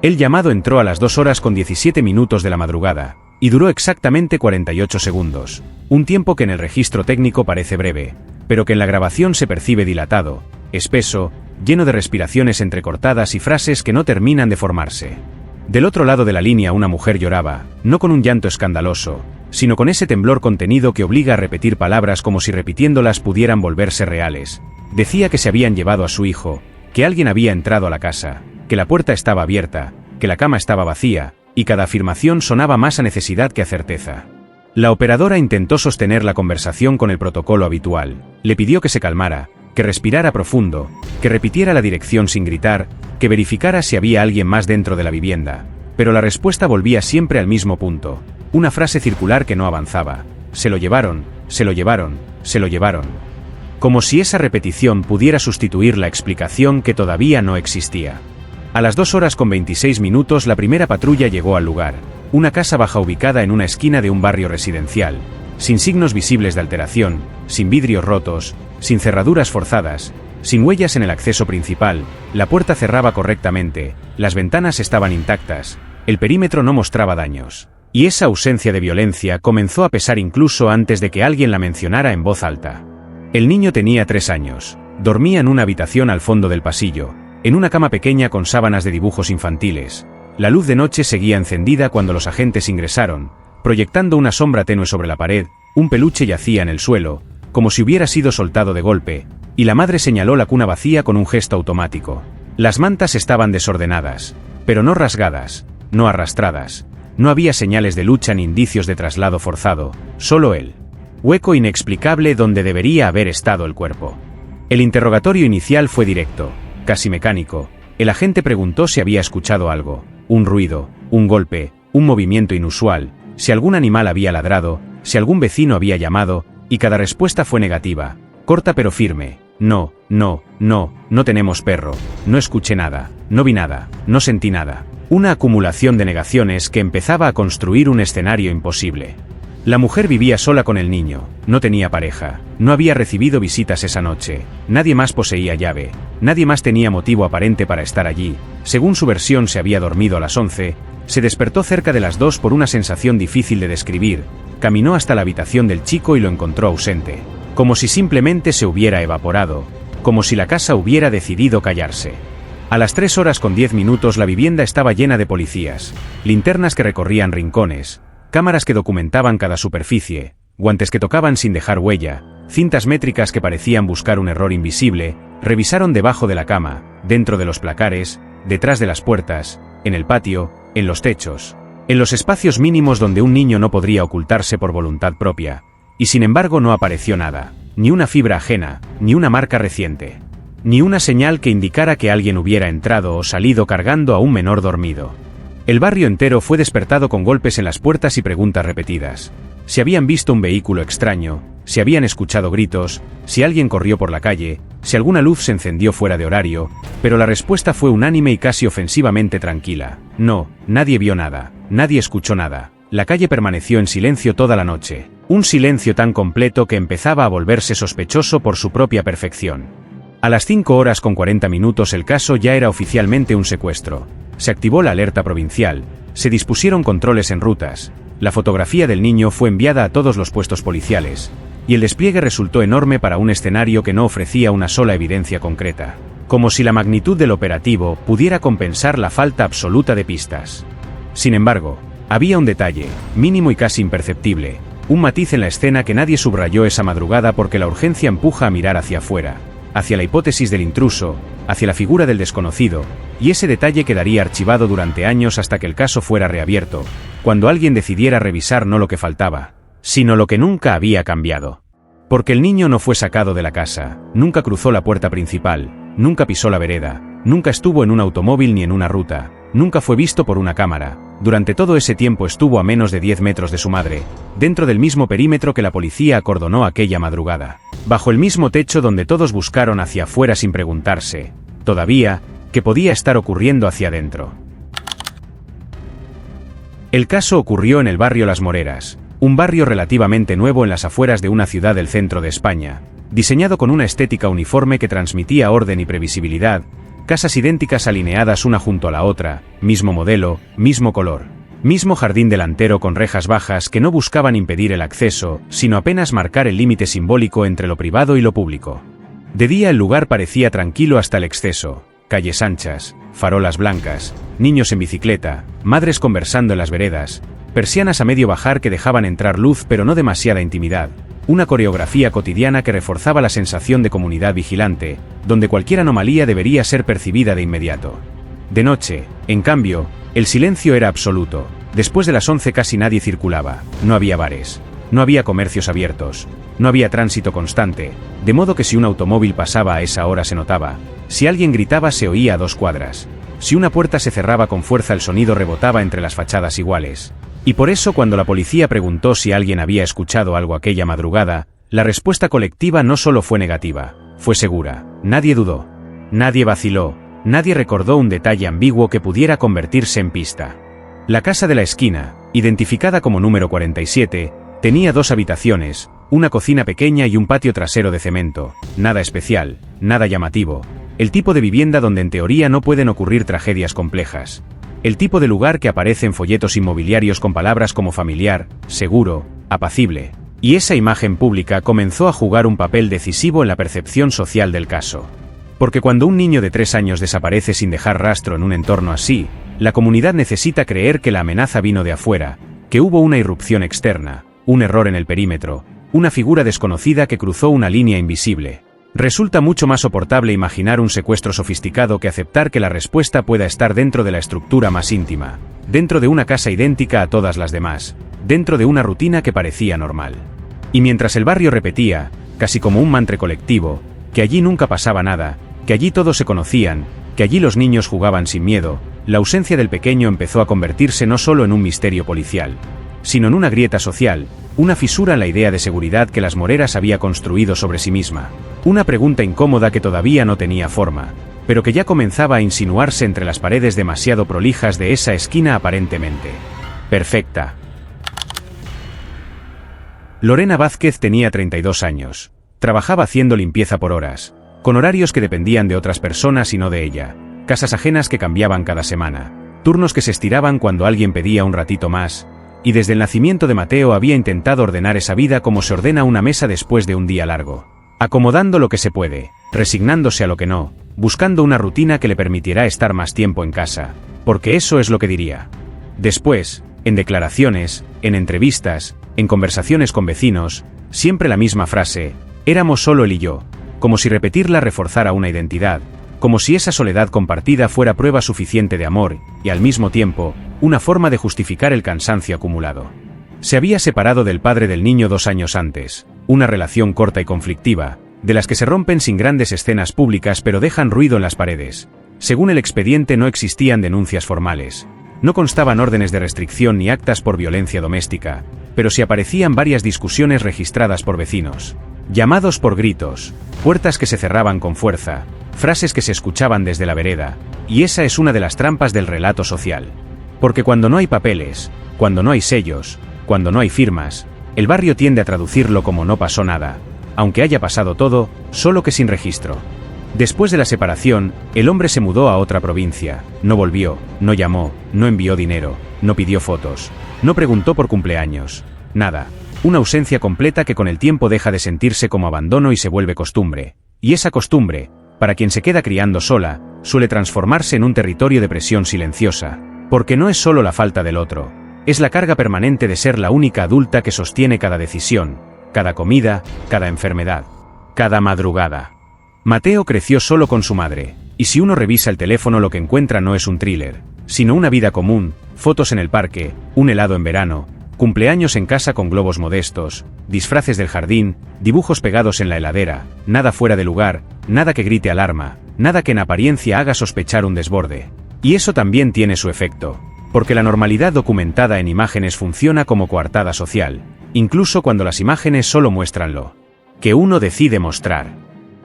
El llamado entró a las 2 horas con 17 minutos de la madrugada, y duró exactamente 48 segundos, un tiempo que en el registro técnico parece breve, pero que en la grabación se percibe dilatado, espeso, lleno de respiraciones entrecortadas y frases que no terminan de formarse. Del otro lado de la línea una mujer lloraba, no con un llanto escandaloso, sino con ese temblor contenido que obliga a repetir palabras como si repitiéndolas pudieran volverse reales. Decía que se habían llevado a su hijo, que alguien había entrado a la casa, que la puerta estaba abierta, que la cama estaba vacía, y cada afirmación sonaba más a necesidad que a certeza. La operadora intentó sostener la conversación con el protocolo habitual, le pidió que se calmara, que respirara profundo, que repitiera la dirección sin gritar, que verificara si había alguien más dentro de la vivienda, pero la respuesta volvía siempre al mismo punto, una frase circular que no avanzaba: se lo llevaron, se lo llevaron, se lo llevaron. Como si esa repetición pudiera sustituir la explicación que todavía no existía. A las 2 horas con 26 minutos la primera patrulla llegó al lugar, una casa baja ubicada en una esquina de un barrio residencial, sin signos visibles de alteración, sin vidrios rotos, sin cerraduras forzadas, sin huellas en el acceso principal, la puerta cerraba correctamente, las ventanas estaban intactas, el perímetro no mostraba daños. Y esa ausencia de violencia comenzó a pesar incluso antes de que alguien la mencionara en voz alta. El niño tenía 3 años, dormía en una habitación al fondo del pasillo, en una cama pequeña con sábanas de dibujos infantiles. La luz de noche seguía encendida cuando los agentes ingresaron, proyectando una sombra tenue sobre la pared, un peluche yacía en el suelo, como si hubiera sido soltado de golpe, y la madre señaló la cuna vacía con un gesto automático. Las mantas estaban desordenadas, pero no rasgadas, no arrastradas. No había señales de lucha ni indicios de traslado forzado, solo el hueco inexplicable donde debería haber estado el cuerpo. El interrogatorio inicial fue directo, casi mecánico. El agente preguntó si había escuchado algo, un ruido, un golpe, un movimiento inusual, si algún animal había ladrado, si algún vecino había llamado, y cada respuesta fue negativa, corta pero firme: no, no, no, no tenemos perro, no escuché nada, no vi nada, no sentí nada. Una acumulación de negaciones que empezaba a construir un escenario imposible. La mujer vivía sola con el niño, no tenía pareja, no había recibido visitas esa noche, nadie más poseía llave, nadie más tenía motivo aparente para estar allí. Según su versión se había dormido a las 11, se despertó cerca de las 2 por una sensación difícil de describir, caminó hasta la habitación del chico y lo encontró ausente, como si simplemente se hubiera evaporado, como si la casa hubiera decidido callarse. A las 3 horas con 10 minutos la vivienda estaba llena de policías, linternas que recorrían rincones, cámaras que documentaban cada superficie, guantes que tocaban sin dejar huella, cintas métricas que parecían buscar un error invisible. Revisaron debajo de la cama, dentro de los placares, detrás de las puertas, en el patio, en los techos, en los espacios mínimos donde un niño no podría ocultarse por voluntad propia, y sin embargo no apareció nada, ni una fibra ajena, ni una marca reciente, ni una señal que indicara que alguien hubiera entrado o salido cargando a un menor dormido. El barrio entero fue despertado con golpes en las puertas y preguntas repetidas. Si habían visto un vehículo extraño, si habían escuchado gritos, si alguien corrió por la calle, si alguna luz se encendió fuera de horario, pero la respuesta fue unánime y casi ofensivamente tranquila. No, nadie vio nada, nadie escuchó nada. La calle permaneció en silencio toda la noche, un silencio tan completo que empezaba a volverse sospechoso por su propia perfección. A las 5 horas con 40 minutos el caso ya era oficialmente un secuestro. Se activó la alerta provincial, se dispusieron controles en rutas, la fotografía del niño fue enviada a todos los puestos policiales, y el despliegue resultó enorme para un escenario que no ofrecía una sola evidencia concreta, como si la magnitud del operativo pudiera compensar la falta absoluta de pistas. Sin embargo, había un detalle, mínimo y casi imperceptible, un matiz en la escena que nadie subrayó esa madrugada porque la urgencia empuja a mirar hacia afuera, hacia la hipótesis del intruso, hacia la figura del desconocido, y ese detalle quedaría archivado durante años hasta que el caso fuera reabierto, cuando alguien decidiera revisar no lo que faltaba, sino lo que nunca había cambiado. Porque el niño no fue sacado de la casa, nunca cruzó la puerta principal, nunca pisó la vereda, nunca estuvo en un automóvil ni en una ruta, nunca fue visto por una cámara. Durante todo ese tiempo estuvo a menos de 10 metros de su madre, dentro del mismo perímetro que la policía acordonó aquella madrugada, bajo el mismo techo donde todos buscaron hacia afuera sin preguntarse, todavía, qué podía estar ocurriendo hacia adentro. El caso ocurrió en el barrio Las Moreras, un barrio relativamente nuevo en las afueras de una ciudad del centro de España, diseñado con una estética uniforme que transmitía orden y previsibilidad, Casas idénticas alineadas una junto a la otra, mismo modelo, mismo color. Mismo jardín delantero con rejas bajas que no buscaban impedir el acceso, sino apenas marcar el límite simbólico entre lo privado y lo público. De día el lugar parecía tranquilo hasta el exceso. Calles anchas, farolas blancas, niños en bicicleta, madres conversando en las veredas, persianas a medio bajar que dejaban entrar luz pero no demasiada intimidad. Una coreografía cotidiana que reforzaba la sensación de comunidad vigilante, donde cualquier anomalía debería ser percibida de inmediato. De noche, en cambio, el silencio era absoluto. Después de las 11 casi nadie circulaba, no había bares, no había comercios abiertos, no había tránsito constante, de modo que si un automóvil pasaba a esa hora se notaba, si alguien gritaba se oía a 2 cuadras, si una puerta se cerraba con fuerza el sonido rebotaba entre las fachadas iguales. Y por eso cuando la policía preguntó si alguien había escuchado algo aquella madrugada, la respuesta colectiva no solo fue negativa, fue segura. Nadie dudó, nadie vaciló, nadie recordó un detalle ambiguo que pudiera convertirse en pista. La casa de la esquina, identificada como número 47, tenía 2 habitaciones, una cocina pequeña y un patio trasero de cemento, nada especial, nada llamativo, el tipo de vivienda donde en teoría no pueden ocurrir tragedias complejas. El tipo de lugar que aparece en folletos inmobiliarios con palabras como familiar, seguro, apacible. Y esa imagen pública comenzó a jugar un papel decisivo en la percepción social del caso. Porque cuando un niño de 3 años desaparece sin dejar rastro en un entorno así, la comunidad necesita creer que la amenaza vino de afuera, que hubo una irrupción externa, un error en el perímetro, una figura desconocida que cruzó una línea invisible. Resulta mucho más soportable imaginar un secuestro sofisticado que aceptar que la respuesta pueda estar dentro de la estructura más íntima, dentro de una casa idéntica a todas las demás, dentro de una rutina que parecía normal. Y mientras el barrio repetía, casi como un mantra colectivo, que allí nunca pasaba nada, que allí todos se conocían, que allí los niños jugaban sin miedo, la ausencia del pequeño empezó a convertirse no solo en un misterio policial, sino en una grieta social, una fisura en la idea de seguridad que Las Moreras había construido sobre sí misma. Una pregunta incómoda que todavía no tenía forma, pero que ya comenzaba a insinuarse entre las paredes demasiado prolijas de esa esquina aparentemente perfecta. Lorena Vázquez tenía 32 años. Trabajaba haciendo limpieza por horas, con horarios que dependían de otras personas y no de ella, casas ajenas que cambiaban cada semana, turnos que se estiraban cuando alguien pedía un ratito más, y desde el nacimiento de Mateo había intentado ordenar esa vida como se ordena una mesa después de un día largo, acomodando lo que se puede, resignándose a lo que no, buscando una rutina que le permitirá estar más tiempo en casa, porque eso es lo que diría. Después, en declaraciones, en entrevistas, en conversaciones con vecinos, siempre la misma frase: éramos solo él y yo, como si repetirla reforzara una identidad, como si esa soledad compartida fuera prueba suficiente de amor, y al mismo tiempo, una forma de justificar el cansancio acumulado. Se había separado del padre del niño 2 años antes, una relación corta y conflictiva, de las que se rompen sin grandes escenas públicas pero dejan ruido en las paredes. Según el expediente no existían denuncias formales, no constaban órdenes de restricción ni actas por violencia doméstica, pero sí aparecían varias discusiones registradas por vecinos, llamados por gritos, puertas que se cerraban con fuerza, frases que se escuchaban desde la vereda, y esa es una de las trampas del relato social. Porque cuando no hay papeles, cuando no hay sellos, cuando no hay firmas, el barrio tiende a traducirlo como no pasó nada, aunque haya pasado todo, solo que sin registro. Después de la separación, el hombre se mudó a otra provincia, no volvió, no llamó, no envió dinero, no pidió fotos, no preguntó por cumpleaños, nada. Una ausencia completa que con el tiempo deja de sentirse como abandono y se vuelve costumbre. Y esa costumbre, para quien se queda criando sola, suele transformarse en un territorio de presión silenciosa, porque no es solo la falta del otro, es la carga permanente de ser la única adulta que sostiene cada decisión, cada comida, cada enfermedad, cada madrugada. Mateo creció solo con su madre, y si uno revisa el teléfono lo que encuentra no es un thriller, sino una vida común, fotos en el parque, un helado en verano, cumpleaños en casa con globos modestos, disfraces del jardín, dibujos pegados en la heladera, nada fuera de lugar, nada que grite alarma, nada que en apariencia haga sospechar un desborde. Y eso también tiene su efecto, porque la normalidad documentada en imágenes funciona como coartada social, incluso cuando las imágenes solo muestran lo que uno decide mostrar.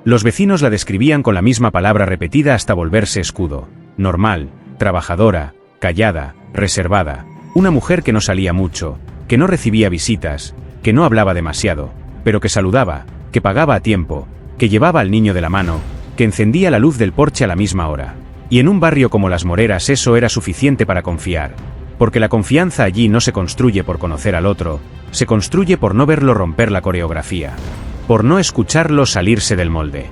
Los vecinos la describían con la misma palabra repetida hasta volverse escudo: normal, trabajadora, callada, reservada. Una mujer que no salía mucho, que no recibía visitas, que no hablaba demasiado, pero que saludaba, que pagaba a tiempo, que llevaba al niño de la mano, porque encendía la luz del porche a la misma hora. Y en un barrio como Las Moreras eso era suficiente para confiar, porque la confianza allí no se construye por conocer al otro, se construye por no verlo romper la coreografía, por no escucharlo salirse del molde.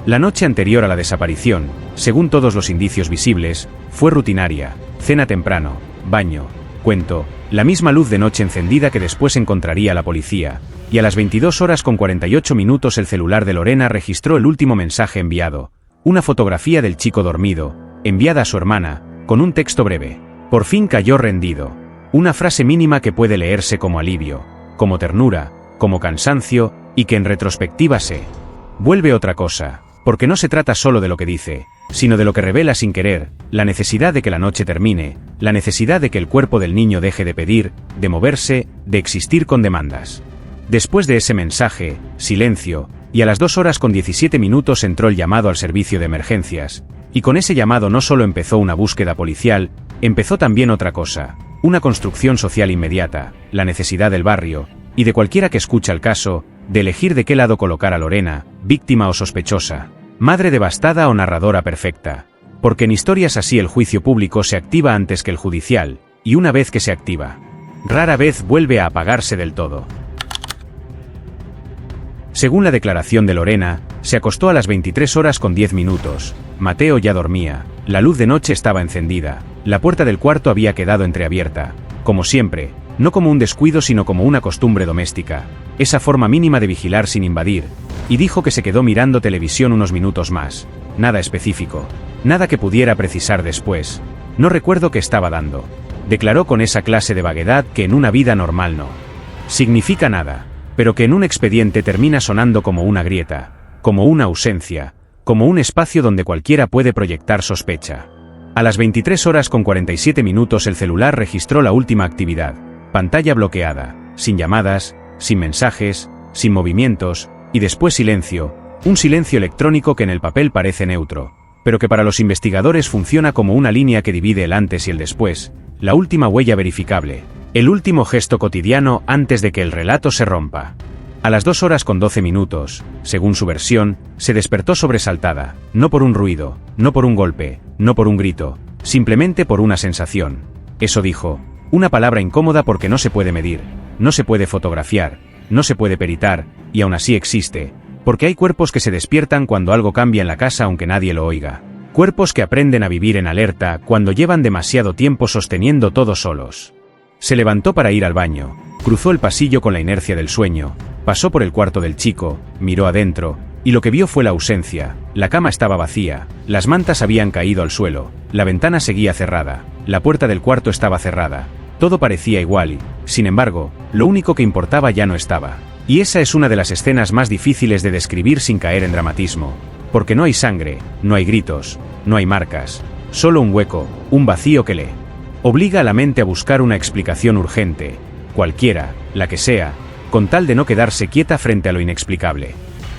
La noche anterior a la desaparición, según todos los indicios visibles, fue rutinaria: cena temprano, baño, cuento, la misma luz de noche encendida que después encontraría la policía, y a las 22:48 el celular de Lorena registró el último mensaje enviado, una fotografía del chico dormido, enviada a su hermana, con un texto breve. Por fin cayó rendido. Una frase mínima que puede leerse como alivio, como ternura, como cansancio, y que en retrospectiva se vuelve otra cosa, porque no se trata solo de lo que dice, sino de lo que revela sin querer: la necesidad de que la noche termine, la necesidad de que el cuerpo del niño deje de pedir, de moverse, de existir con demandas. Después de ese mensaje, silencio, y a las 2:17 entró el llamado al servicio de emergencias, y con ese llamado no solo empezó una búsqueda policial, empezó también otra cosa, una construcción social inmediata, la necesidad del barrio, y de cualquiera que escucha el caso, de elegir de qué lado colocar a Lorena, víctima o sospechosa, madre devastada o narradora perfecta, porque en historias así el juicio público se activa antes que el judicial, y una vez que se activa, rara vez vuelve a apagarse del todo. Según la declaración de Lorena, se acostó a las 23:10. Mateo ya dormía, la luz de noche estaba encendida, la puerta del cuarto había quedado entreabierta, como siempre, no como un descuido sino como una costumbre doméstica, esa forma mínima de vigilar sin invadir, y dijo que se quedó mirando televisión unos minutos más. Nada específico, nada que pudiera precisar después. No recuerdo qué estaba dando. Declaró con esa clase de vaguedad que en una vida normal no significa nada, pero que en un expediente termina sonando como una grieta, como una ausencia, como un espacio donde cualquiera puede proyectar sospecha. A las 23:47 el celular registró la última actividad: pantalla bloqueada, sin llamadas, sin mensajes, sin movimientos, y después silencio, un silencio electrónico que en el papel parece neutro, pero que para los investigadores funciona como una línea que divide el antes y el después, la última huella verificable, el último gesto cotidiano antes de que el relato se rompa. A las 2:12, según su versión, se despertó sobresaltada, no por un ruido, no por un golpe, no por un grito, simplemente por una sensación. Eso dijo, una palabra incómoda porque no se puede medir, no se puede fotografiar, no se puede peritar, y aún así existe, porque hay cuerpos que se despiertan cuando algo cambia en la casa aunque nadie lo oiga. Cuerpos que aprenden a vivir en alerta cuando llevan demasiado tiempo sosteniendo todo solos. Se levantó para ir al baño, cruzó el pasillo con la inercia del sueño, pasó por el cuarto del chico, miró adentro, y lo que vio fue la ausencia. La cama estaba vacía, las mantas habían caído al suelo, la ventana seguía cerrada, la puerta del cuarto estaba cerrada, todo parecía igual y, sin embargo, lo único que importaba ya no estaba. Y esa es una de las escenas más difíciles de describir sin caer en dramatismo, porque no hay sangre, no hay gritos, no hay marcas, solo un hueco, un vacío que le obliga a la mente a buscar una explicación urgente, cualquiera, la que sea, con tal de no quedarse quieta frente a lo inexplicable.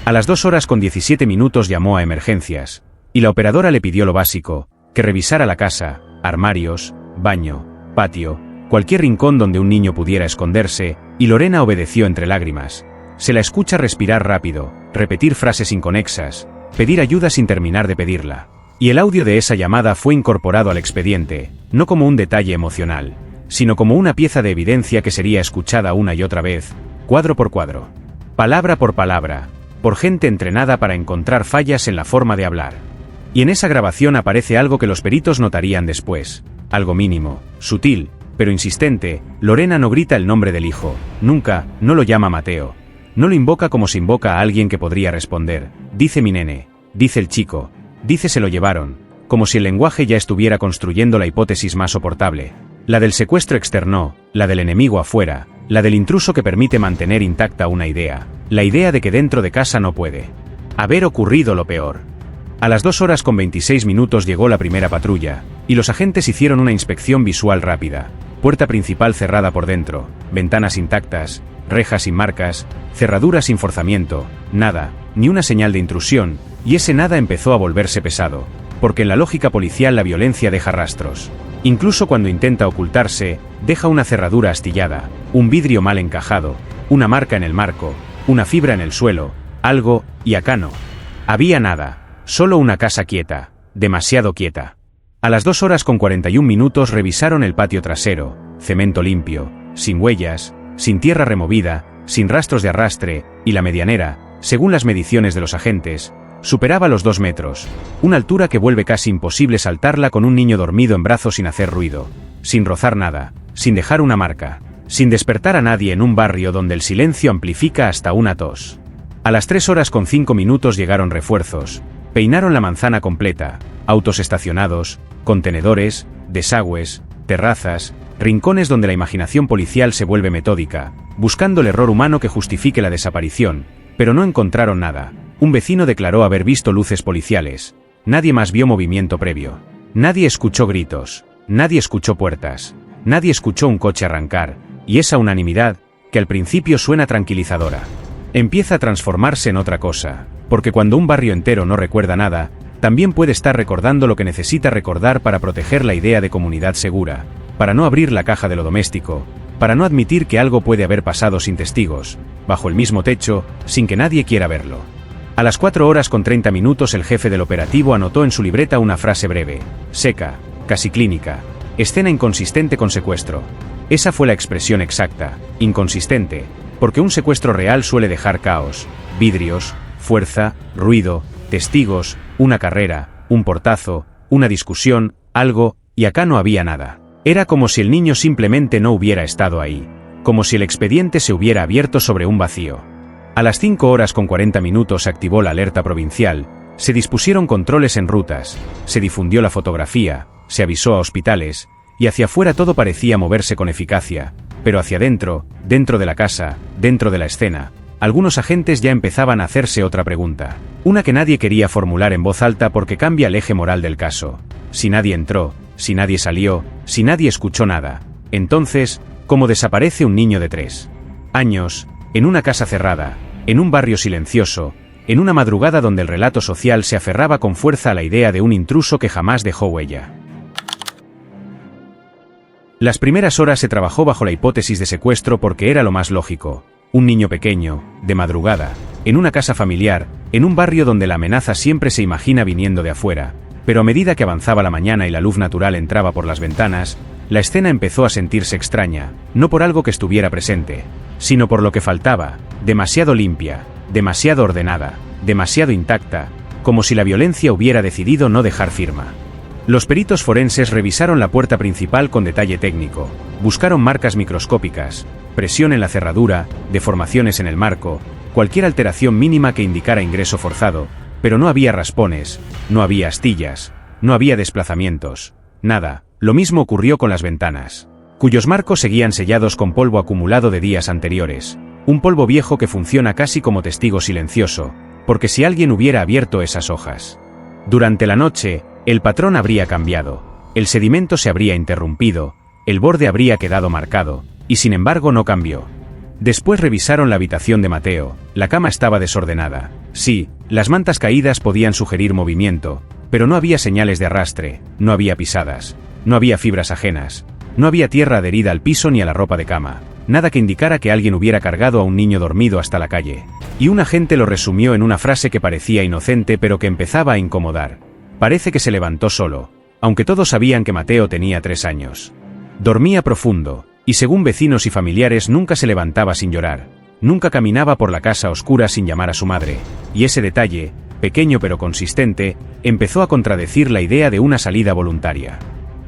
A las 2:17 llamó a emergencias, y la operadora le pidió lo básico, que revisara la casa, armarios, baño, patio, cualquier rincón donde un niño pudiera esconderse, y Lorena obedeció entre lágrimas. Se la escucha respirar rápido, repetir frases inconexas, pedir ayuda sin terminar de pedirla. Y el audio de esa llamada fue incorporado al expediente, no como un detalle emocional, sino como una pieza de evidencia que sería escuchada una y otra vez, cuadro por cuadro, palabra por palabra, por gente entrenada para encontrar fallas en la forma de hablar. Y en esa grabación aparece algo que los peritos notarían después, algo mínimo, sutil, pero insistente. Lorena no grita el nombre del hijo, nunca, no lo llama Mateo, no lo invoca como se invoca a alguien que podría responder, dice mi nene, dice el chico, dice se lo llevaron, como si el lenguaje ya estuviera construyendo la hipótesis más soportable, la del secuestro externo, la del enemigo afuera, la del intruso que permite mantener intacta una idea, la idea de que dentro de casa no puede haber ocurrido lo peor. A las 2:26 llegó la primera patrulla, y los agentes hicieron una inspección visual rápida. Puerta principal cerrada por dentro, ventanas intactas, rejas sin marcas, cerraduras sin forzamiento, nada, ni una señal de intrusión, y ese nada empezó a volverse pesado, porque en la lógica policial la violencia deja rastros. Incluso cuando intenta ocultarse, deja una cerradura astillada, un vidrio mal encajado, una marca en el marco, una fibra en el suelo, algo, y acá no había nada. Solo una casa quieta, demasiado quieta. A las 2 horas con 41 minutos revisaron el patio trasero, cemento limpio, sin huellas, sin tierra removida, sin rastros de arrastre, y la medianera, según las mediciones de los agentes, superaba los 2 metros, una altura que vuelve casi imposible saltarla con un niño dormido en brazos sin hacer ruido, sin rozar nada, sin dejar una marca, sin despertar a nadie en un barrio donde el silencio amplifica hasta una tos. A las 3 horas con 5 minutos llegaron refuerzos, peinaron la manzana completa, autos estacionados, contenedores, desagües, terrazas, rincones donde la imaginación policial se vuelve metódica, buscando el error humano que justifique la desaparición, pero no encontraron nada. Un vecino declaró haber visto luces policiales. Nadie más vio movimiento previo. Nadie escuchó gritos. Nadie escuchó puertas. Nadie escuchó un coche arrancar. Y esa unanimidad, que al principio suena tranquilizadora, empieza a transformarse en otra cosa. Porque cuando un barrio entero no recuerda nada, también puede estar recordando lo que necesita recordar para proteger la idea de comunidad segura, para no abrir la caja de lo doméstico, para no admitir que algo puede haber pasado sin testigos, bajo el mismo techo, sin que nadie quiera verlo. A las 4 horas con 30 minutos el jefe del operativo anotó en su libreta una frase breve, seca, casi clínica: escena inconsistente con secuestro. Esa fue la expresión exacta, inconsistente, porque un secuestro real suele dejar caos, vidrios, fuerza, ruido, testigos, una carrera, un portazo, una discusión, algo, y acá no había nada. Era como si el niño simplemente no hubiera estado ahí, como si el expediente se hubiera abierto sobre un vacío. A las 5 horas con 40 minutos se activó la alerta provincial, se dispusieron controles en rutas, se difundió la fotografía, se avisó a hospitales, y hacia afuera todo parecía moverse con eficacia, pero hacia adentro, dentro de la casa, dentro de la escena, algunos agentes ya empezaban a hacerse otra pregunta, una que nadie quería formular en voz alta porque cambia el eje moral del caso. Si nadie entró, si nadie salió, si nadie escuchó nada, entonces, ¿cómo desaparece un niño de 3 años, en una casa cerrada, en un barrio silencioso, en una madrugada donde el relato social se aferraba con fuerza a la idea de un intruso que jamás dejó huella? Las primeras horas se trabajó bajo la hipótesis de secuestro porque era lo más lógico. Un niño pequeño, de madrugada, en una casa familiar, en un barrio donde la amenaza siempre se imagina viniendo de afuera, pero a medida que avanzaba la mañana y la luz natural entraba por las ventanas, la escena empezó a sentirse extraña, no por algo que estuviera presente, sino por lo que faltaba, demasiado limpia, demasiado ordenada, demasiado intacta, como si la violencia hubiera decidido no dejar firma. Los peritos forenses revisaron la puerta principal con detalle técnico, buscaron marcas microscópicas, presión en la cerradura, deformaciones en el marco, cualquier alteración mínima que indicara ingreso forzado, pero no había raspones, no había astillas, no había desplazamientos, nada. Lo mismo ocurrió con las ventanas, cuyos marcos seguían sellados con polvo acumulado de días anteriores, un polvo viejo que funciona casi como testigo silencioso, porque si alguien hubiera abierto esas hojas durante la noche, el patrón habría cambiado, el sedimento se habría interrumpido, el borde habría quedado marcado, y sin embargo no cambió. Después revisaron la habitación de Mateo, la cama estaba desordenada. Sí, las mantas caídas podían sugerir movimiento, pero no había señales de arrastre, no había pisadas, no había fibras ajenas, no había tierra adherida al piso ni a la ropa de cama, nada que indicara que alguien hubiera cargado a un niño dormido hasta la calle. Y un agente lo resumió en una frase que parecía inocente pero que empezaba a incomodar. Parece que se levantó solo, aunque todos sabían que Mateo tenía 3 años. Dormía profundo, y según vecinos y familiares nunca se levantaba sin llorar, nunca caminaba por la casa oscura sin llamar a su madre, y ese detalle, pequeño pero consistente, empezó a contradecir la idea de una salida voluntaria.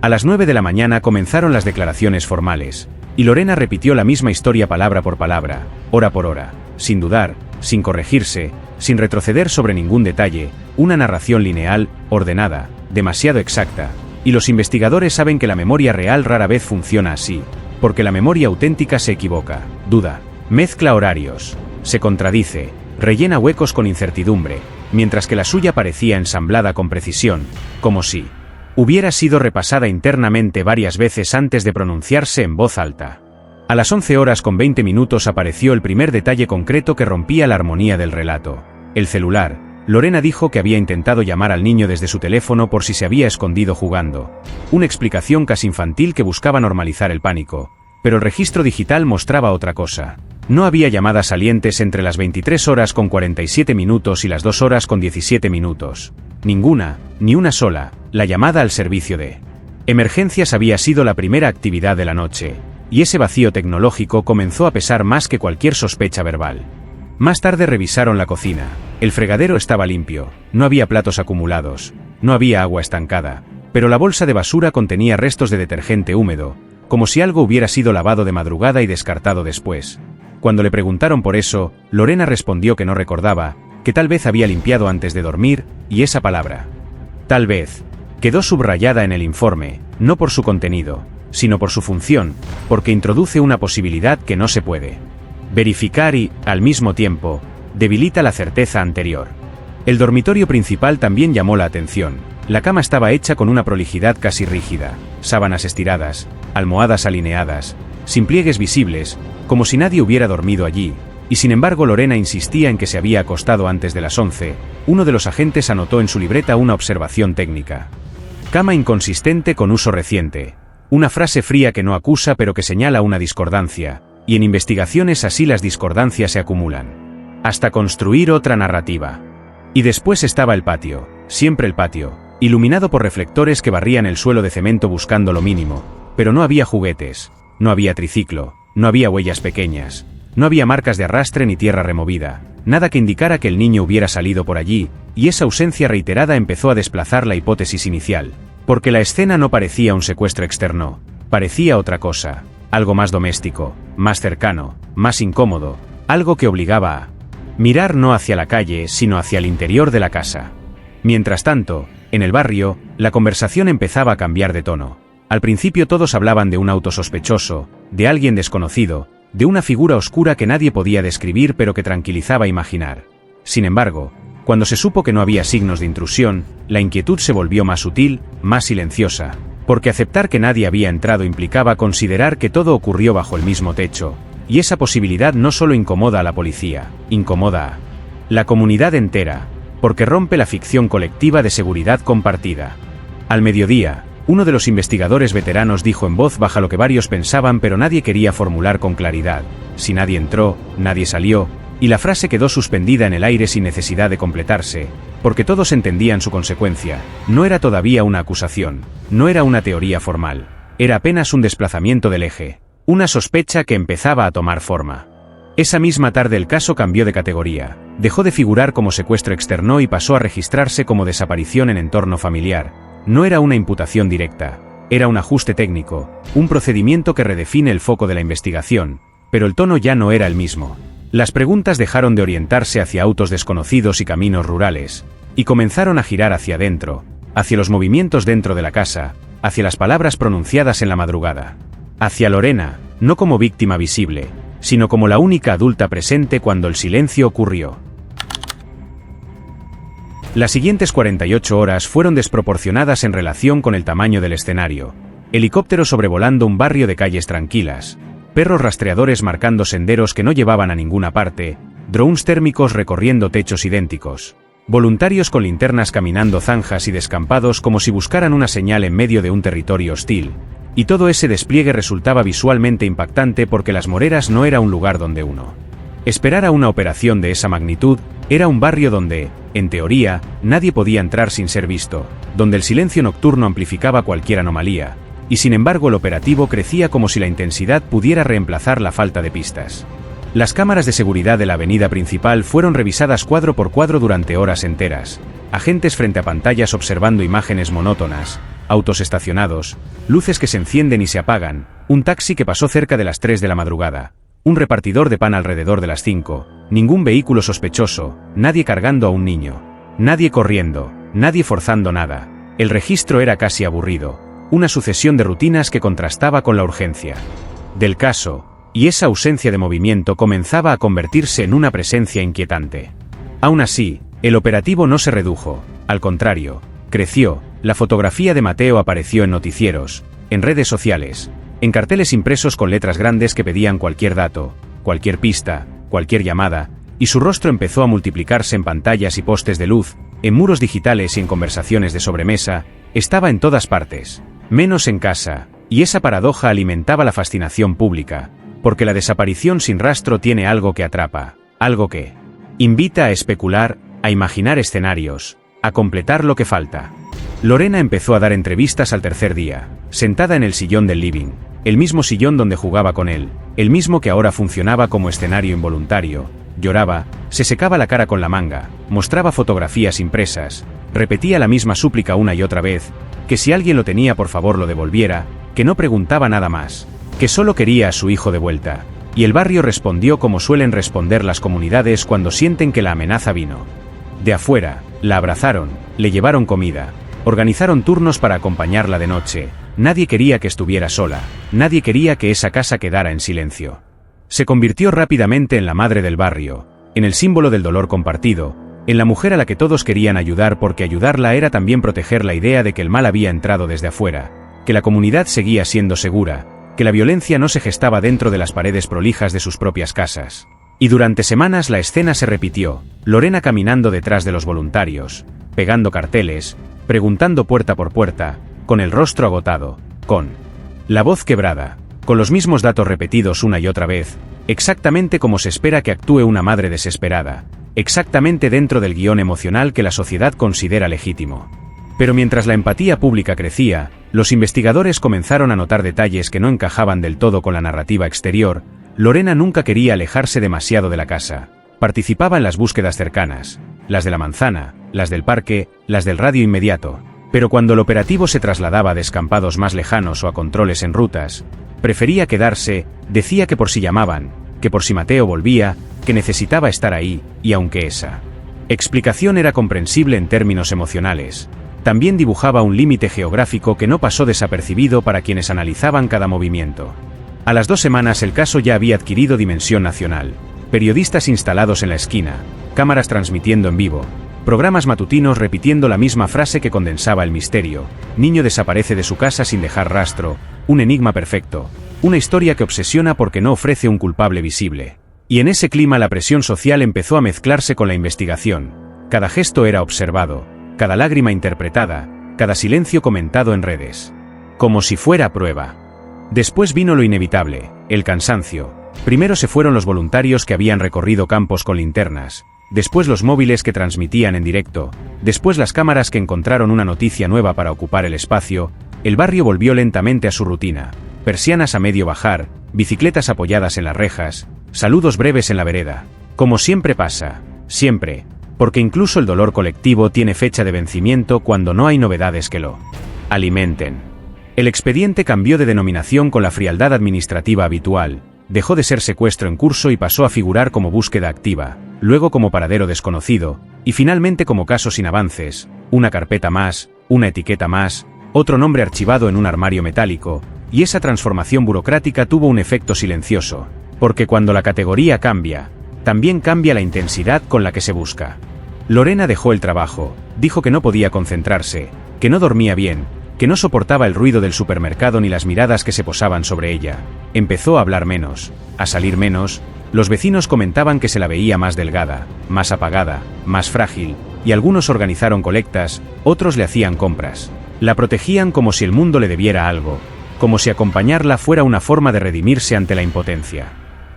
A las 9 de la mañana comenzaron las declaraciones formales, y Lorena repitió la misma historia palabra por palabra, hora por hora, sin dudar, sin corregirse, sin retroceder sobre ningún detalle, una narración lineal, ordenada, demasiado exacta, y los investigadores saben que la memoria real rara vez funciona así, porque la memoria auténtica se equivoca, duda, mezcla horarios, se contradice, rellena huecos con incertidumbre, mientras que la suya parecía ensamblada con precisión, como si hubiera sido repasada internamente varias veces antes de pronunciarse en voz alta. A las 11 horas con 20 minutos apareció el primer detalle concreto que rompía la armonía del relato. El celular. Lorena dijo que había intentado llamar al niño desde su teléfono por si se había escondido jugando. Una explicación casi infantil que buscaba normalizar el pánico. Pero el registro digital mostraba otra cosa. No había llamadas salientes entre las 23 horas con 47 minutos y las 2 horas con 17 minutos. Ninguna, ni una sola. La llamada al servicio de emergencias había sido la primera actividad de la noche, y ese vacío tecnológico comenzó a pesar más que cualquier sospecha verbal. Más tarde revisaron la cocina. El fregadero estaba limpio, no había platos acumulados, no había agua estancada, pero la bolsa de basura contenía restos de detergente húmedo, como si algo hubiera sido lavado de madrugada y descartado después. Cuando le preguntaron por eso, Lorena respondió que no recordaba, que tal vez había limpiado antes de dormir, y esa palabra, tal vez, quedó subrayada en el informe, no por su contenido, sino por su función, porque introduce una posibilidad que no se puede verificar y, al mismo tiempo, debilita la certeza anterior. El dormitorio principal también llamó la atención. La cama estaba hecha con una prolijidad casi rígida, sábanas estiradas, almohadas alineadas, sin pliegues visibles, como si nadie hubiera dormido allí, y sin embargo Lorena insistía en que se había acostado antes de las 11. Uno de los agentes anotó en su libreta una observación técnica. Cama inconsistente con uso reciente. Una frase fría que no acusa pero que señala una discordancia, y en investigaciones así las discordancias se acumulan, hasta construir otra narrativa. Y después estaba el patio, siempre el patio, iluminado por reflectores que barrían el suelo de cemento buscando lo mínimo, pero no había juguetes, no había triciclo, no había huellas pequeñas, no había marcas de arrastre ni tierra removida, nada que indicara que el niño hubiera salido por allí, y esa ausencia reiterada empezó a desplazar la hipótesis inicial, porque la escena no parecía un secuestro externo, parecía otra cosa, algo más doméstico, más cercano, más incómodo, algo que obligaba a mirar no hacia la calle, sino hacia el interior de la casa. Mientras tanto, en el barrio, la conversación empezaba a cambiar de tono. Al principio todos hablaban de un auto sospechoso, de alguien desconocido, de una figura oscura que nadie podía describir pero que tranquilizaba imaginar. Sin embargo, cuando se supo que no había signos de intrusión, la inquietud se volvió más sutil, más silenciosa, porque aceptar que nadie había entrado implicaba considerar que todo ocurrió bajo el mismo techo, y esa posibilidad no solo incomoda a la policía, incomoda a la comunidad entera, porque rompe la ficción colectiva de seguridad compartida. Al mediodía, uno de los investigadores veteranos dijo en voz baja lo que varios pensaban pero nadie quería formular con claridad: si nadie entró, nadie salió, y la frase quedó suspendida en el aire sin necesidad de completarse, porque todos entendían su consecuencia. No era todavía una acusación, no era una teoría formal, era apenas un desplazamiento del eje, una sospecha que empezaba a tomar forma. Esa misma tarde el caso cambió de categoría, dejó de figurar como secuestro externo y pasó a registrarse como desaparición en entorno familiar. No era una imputación directa, era un ajuste técnico, un procedimiento que redefine el foco de la investigación, pero el tono ya no era el mismo. Las preguntas dejaron de orientarse hacia autos desconocidos y caminos rurales, y comenzaron a girar hacia adentro, hacia los movimientos dentro de la casa, hacia las palabras pronunciadas en la madrugada. Hacia Lorena, no como víctima visible, sino como la única adulta presente cuando el silencio ocurrió. Las siguientes 48 horas fueron desproporcionadas en relación con el tamaño del escenario. Helicópteros sobrevolando un barrio de calles tranquilas, perros rastreadores marcando senderos que no llevaban a ninguna parte, drones térmicos recorriendo techos idénticos, voluntarios con linternas caminando zanjas y descampados como si buscaran una señal en medio de un territorio hostil, y todo ese despliegue resultaba visualmente impactante porque Las Moreras no era un lugar donde uno esperara una operación de esa magnitud. Era un barrio donde, en teoría, nadie podía entrar sin ser visto, donde el silencio nocturno amplificaba cualquier anomalía, y sin embargo el operativo crecía como si la intensidad pudiera reemplazar la falta de pistas. Las cámaras de seguridad de la avenida principal fueron revisadas cuadro por cuadro durante horas enteras, agentes frente a pantallas observando imágenes monótonas, autos estacionados, luces que se encienden y se apagan, un taxi que pasó cerca de las 3 de la madrugada, un repartidor de pan alrededor de las 5, ningún vehículo sospechoso, nadie cargando a un niño, nadie corriendo, nadie forzando nada. El registro era casi aburrido, una sucesión de rutinas que contrastaba con la urgencia del caso, y esa ausencia de movimiento comenzaba a convertirse en una presencia inquietante. Aún así, el operativo no se redujo, al contrario, creció. La fotografía de Mateo apareció en noticieros, en redes sociales, en carteles impresos con letras grandes que pedían cualquier dato, cualquier pista, cualquier llamada, y su rostro empezó a multiplicarse en pantallas y postes de luz, en muros digitales y en conversaciones de sobremesa. Estaba en todas partes, menos en casa, y esa paradoja alimentaba la fascinación pública, porque la desaparición sin rastro tiene algo que atrapa, algo que invita a especular, a imaginar escenarios, a completar lo que falta. Lorena empezó a dar entrevistas al tercer día, sentada en el sillón del living, el mismo sillón donde jugaba con él, el mismo que ahora funcionaba como escenario involuntario. Lloraba, se secaba la cara con la manga, mostraba fotografías impresas, repetía la misma súplica una y otra vez, que si alguien lo tenía por favor lo devolviera, que no preguntaba nada más, que solo quería a su hijo de vuelta. Y el barrio respondió como suelen responder las comunidades cuando sienten que la amenaza vino. De afuera, la abrazaron, le llevaron comida, organizaron turnos para acompañarla de noche. Nadie quería que estuviera sola, nadie quería que esa casa quedara en silencio. Se convirtió rápidamente en la madre del barrio, en el símbolo del dolor compartido, en la mujer a la que todos querían ayudar porque ayudarla era también proteger la idea de que el mal había entrado desde afuera, que la comunidad seguía siendo segura, que la violencia no se gestaba dentro de las paredes prolijas de sus propias casas. Y durante semanas la escena se repitió, Lorena caminando detrás de los voluntarios, pegando carteles, preguntando puerta por puerta, con el rostro agotado, con la voz quebrada, con los mismos datos repetidos una y otra vez, exactamente como se espera que actúe una madre desesperada, exactamente dentro del guión emocional que la sociedad considera legítimo. Pero mientras la empatía pública crecía, los investigadores comenzaron a notar detalles que no encajaban del todo con la narrativa exterior. Lorena nunca quería alejarse demasiado de la casa. Participaba en las búsquedas cercanas, las de la manzana, las del parque, las del radio inmediato. Pero cuando el operativo se trasladaba a descampados más lejanos o a controles en rutas, prefería quedarse, decía que por si llamaban, que por si Mateo volvía, que necesitaba estar ahí, y aunque esa explicación era comprensible en términos emocionales, también dibujaba un límite geográfico que no pasó desapercibido para quienes analizaban cada movimiento. A las 2 semanas el caso ya había adquirido dimensión nacional. Periodistas instalados en la esquina, cámaras transmitiendo en vivo, programas matutinos repitiendo la misma frase que condensaba el misterio. Niño desaparece de su casa sin dejar rastro, un enigma perfecto, una historia que obsesiona porque no ofrece un culpable visible. Y en ese clima la presión social empezó a mezclarse con la investigación. Cada gesto era observado, cada lágrima interpretada, cada silencio comentado en redes. Como si fuera prueba. Después vino lo inevitable, el cansancio. Primero se fueron los voluntarios que habían recorrido campos con linternas, después los móviles que transmitían en directo, después las cámaras que encontraron una noticia nueva para ocupar el espacio. El barrio volvió lentamente a su rutina, persianas a medio bajar, bicicletas apoyadas en las rejas, saludos breves en la vereda. Como siempre pasa, siempre, porque incluso el dolor colectivo tiene fecha de vencimiento cuando no hay novedades que lo alimenten. El expediente cambió de denominación con la frialdad administrativa habitual, dejó de ser secuestro en curso y pasó a figurar como búsqueda activa, luego como paradero desconocido, y finalmente como caso sin avances, una carpeta más, una etiqueta más, otro nombre archivado en un armario metálico, y esa transformación burocrática tuvo un efecto silencioso, porque cuando la categoría cambia, también cambia la intensidad con la que se busca. Lorena dejó el trabajo, dijo que no podía concentrarse, que no dormía bien, que no soportaba el ruido del supermercado ni las miradas que se posaban sobre ella. Empezó a hablar menos, a salir menos. Los vecinos comentaban que se la veía más delgada, más apagada, más frágil, y algunos organizaron colectas, otros le hacían compras. La protegían como si el mundo le debiera algo, como si acompañarla fuera una forma de redimirse ante la impotencia.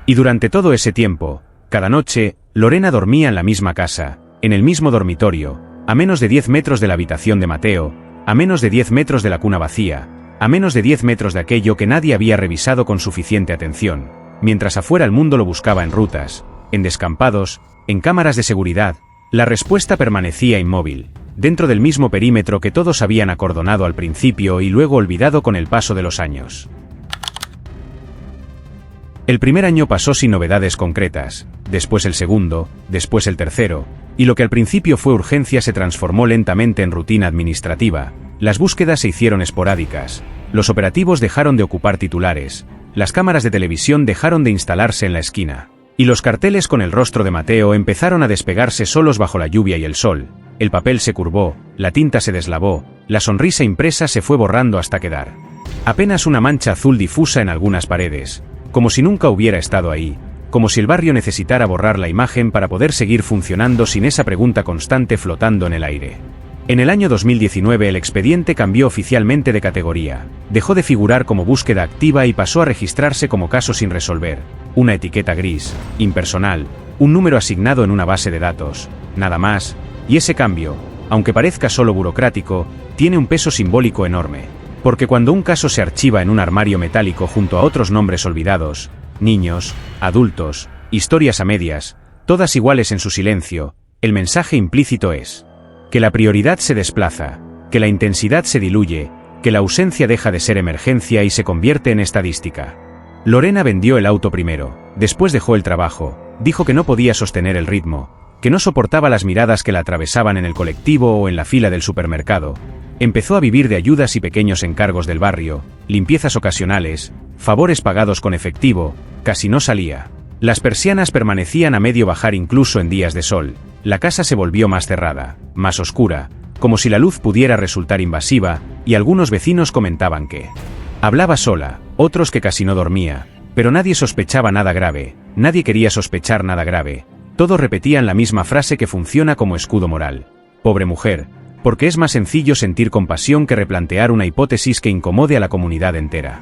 Y durante todo ese tiempo, cada noche, Lorena dormía en la misma casa, en el mismo dormitorio, a menos de 10 metros de la habitación de Mateo, a menos de 10 metros de la cuna vacía, a menos de 10 metros de aquello que nadie había revisado con suficiente atención, mientras afuera el mundo lo buscaba en rutas, en descampados, en cámaras de seguridad. La respuesta permanecía inmóvil, dentro del mismo perímetro que todos habían acordonado al principio y luego olvidado con el paso de los años. El primer año pasó sin novedades concretas, después el segundo, después el tercero, y lo que al principio fue urgencia se transformó lentamente en rutina administrativa. Las búsquedas se hicieron esporádicas, los operativos dejaron de ocupar titulares, las cámaras de televisión dejaron de instalarse en la esquina, y los carteles con el rostro de Mateo empezaron a despegarse solos bajo la lluvia y el sol. El papel se curvó, la tinta se deslavó, la sonrisa impresa se fue borrando hasta quedar apenas una mancha azul difusa en algunas paredes, como si nunca hubiera estado ahí, como si el barrio necesitara borrar la imagen para poder seguir funcionando sin esa pregunta constante flotando en el aire. En el año 2019 el expediente cambió oficialmente de categoría, dejó de figurar como búsqueda activa y pasó a registrarse como caso sin resolver, una etiqueta gris, impersonal, un número asignado en una base de datos, nada más. Y ese cambio, aunque parezca solo burocrático, tiene un peso simbólico enorme. Porque cuando un caso se archiva en un armario metálico junto a otros nombres olvidados, niños, adultos, historias a medias, todas iguales en su silencio, el mensaje implícito es que la prioridad se desplaza, que la intensidad se diluye, que la ausencia deja de ser emergencia y se convierte en estadística. Lorena vendió el auto primero, después dejó el trabajo, dijo que no podía sostener el ritmo, que no soportaba las miradas que la atravesaban en el colectivo o en la fila del supermercado. Empezó a vivir de ayudas y pequeños encargos del barrio, limpiezas ocasionales, favores pagados con efectivo, casi no salía. Las persianas permanecían a medio bajar incluso en días de sol, la casa se volvió más cerrada, más oscura, como si la luz pudiera resultar invasiva, y algunos vecinos comentaban que hablaba sola, otros que casi no dormía, pero nadie sospechaba nada grave, nadie quería sospechar nada grave. Todos repetían la misma frase que funciona como escudo moral. Pobre mujer, porque es más sencillo sentir compasión que replantear una hipótesis que incomode a la comunidad entera.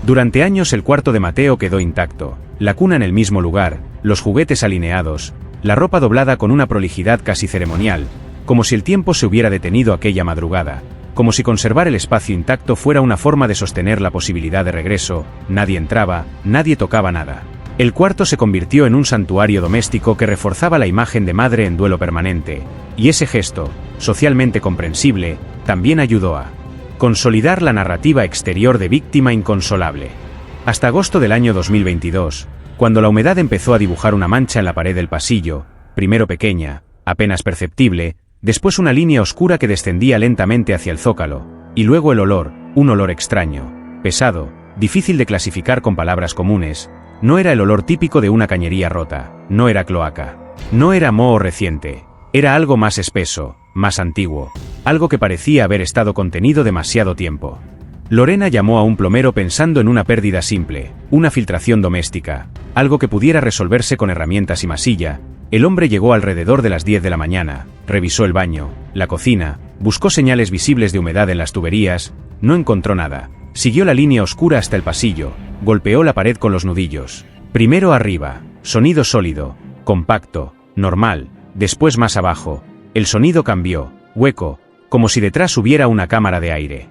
Durante años el cuarto de Mateo quedó intacto, la cuna en el mismo lugar, los juguetes alineados, la ropa doblada con una prolijidad casi ceremonial, como si el tiempo se hubiera detenido aquella madrugada, como si conservar el espacio intacto fuera una forma de sostener la posibilidad de regreso. Nadie entraba, nadie tocaba nada. El cuarto se convirtió en un santuario doméstico que reforzaba la imagen de madre en duelo permanente, y ese gesto, socialmente comprensible, también ayudó a consolidar la narrativa exterior de víctima inconsolable. Hasta agosto del año 2022, cuando la humedad empezó a dibujar una mancha en la pared del pasillo, primero pequeña, apenas perceptible, después una línea oscura que descendía lentamente hacia el zócalo, y luego el olor, un olor extraño, pesado, difícil de clasificar con palabras comunes. No era el olor típico de una cañería rota, no era cloaca, no era moho reciente, era algo más espeso, más antiguo, algo que parecía haber estado contenido demasiado tiempo. Lorena llamó a un plomero pensando en una pérdida simple, una filtración doméstica, algo que pudiera resolverse con herramientas y masilla. El hombre llegó alrededor de las 10 de la mañana, revisó el baño, la cocina, buscó señales visibles de humedad en las tuberías, no encontró nada. Siguió la línea oscura hasta el pasillo, golpeó la pared con los nudillos. Primero arriba, sonido sólido, compacto, normal, después más abajo, el sonido cambió, hueco, como si detrás hubiera una cámara de aire.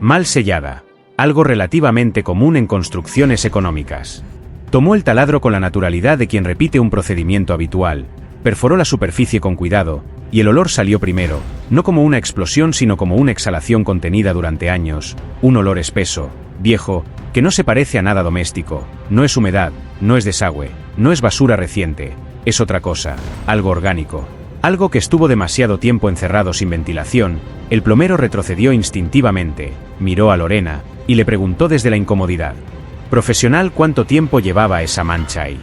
Mal sellada, algo relativamente común en construcciones económicas. Tomó el taladro con la naturalidad de quien repite un procedimiento habitual, perforó la superficie con cuidado, y el olor salió primero, no como una explosión sino como una exhalación contenida durante años, un olor espeso, viejo, que no se parece a nada doméstico, no es humedad, no es desagüe, no es basura reciente, es otra cosa, algo orgánico, algo que estuvo demasiado tiempo encerrado sin ventilación. El plomero retrocedió instintivamente, miró a Lorena, y le preguntó desde la incomodidad profesional cuánto tiempo llevaba esa mancha ahí.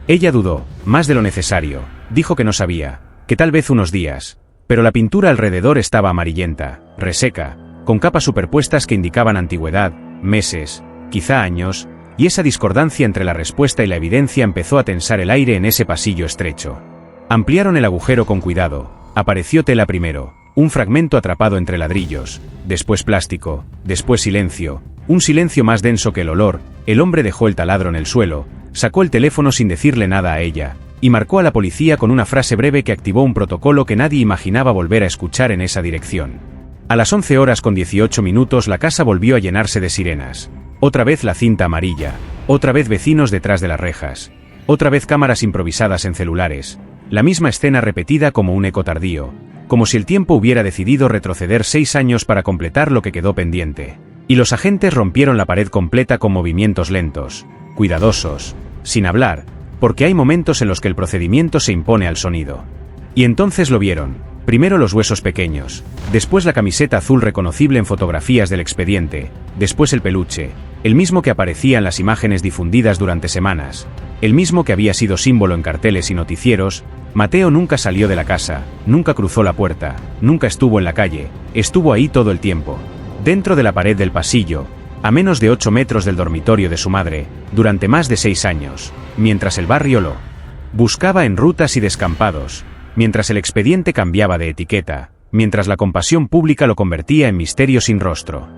Ella dudó, más de lo necesario, dijo que no sabía, que tal vez unos días, pero la pintura alrededor estaba amarillenta, reseca, con capas superpuestas que indicaban antigüedad, meses, quizá años, y esa discordancia entre la respuesta y la evidencia empezó a tensar el aire en ese pasillo estrecho. Ampliaron el agujero con cuidado, apareció tela primero, un fragmento atrapado entre ladrillos, después plástico, después silencio, un silencio más denso que el olor. El hombre dejó el taladro en el suelo, sacó el teléfono sin decirle nada a ella, y marcó a la policía con una frase breve que activó un protocolo que nadie imaginaba volver a escuchar en esa dirección. A las 11:18 la casa volvió a llenarse de sirenas. Otra vez la cinta amarilla, otra vez vecinos detrás de las rejas, otra vez cámaras improvisadas en celulares, la misma escena repetida como un eco tardío, como si el tiempo hubiera decidido retroceder 6 años para completar lo que quedó pendiente. Y los agentes rompieron la pared completa con movimientos lentos, cuidadosos, sin hablar, porque hay momentos en los que el procedimiento se impone al sonido. Y entonces lo vieron, primero los huesos pequeños, después la camiseta azul reconocible en fotografías del expediente, después el peluche, el mismo que aparecía en las imágenes difundidas durante semanas, el mismo que había sido símbolo en carteles y noticieros. Mateo nunca salió de la casa, nunca cruzó la puerta, nunca estuvo en la calle, estuvo ahí todo el tiempo. Dentro de la pared del pasillo, a menos de 8 metros del dormitorio de su madre, durante más de 6 años, mientras el barrio lo buscaba en rutas y descampados, mientras el expediente cambiaba de etiqueta, mientras la compasión pública lo convertía en misterio sin rostro.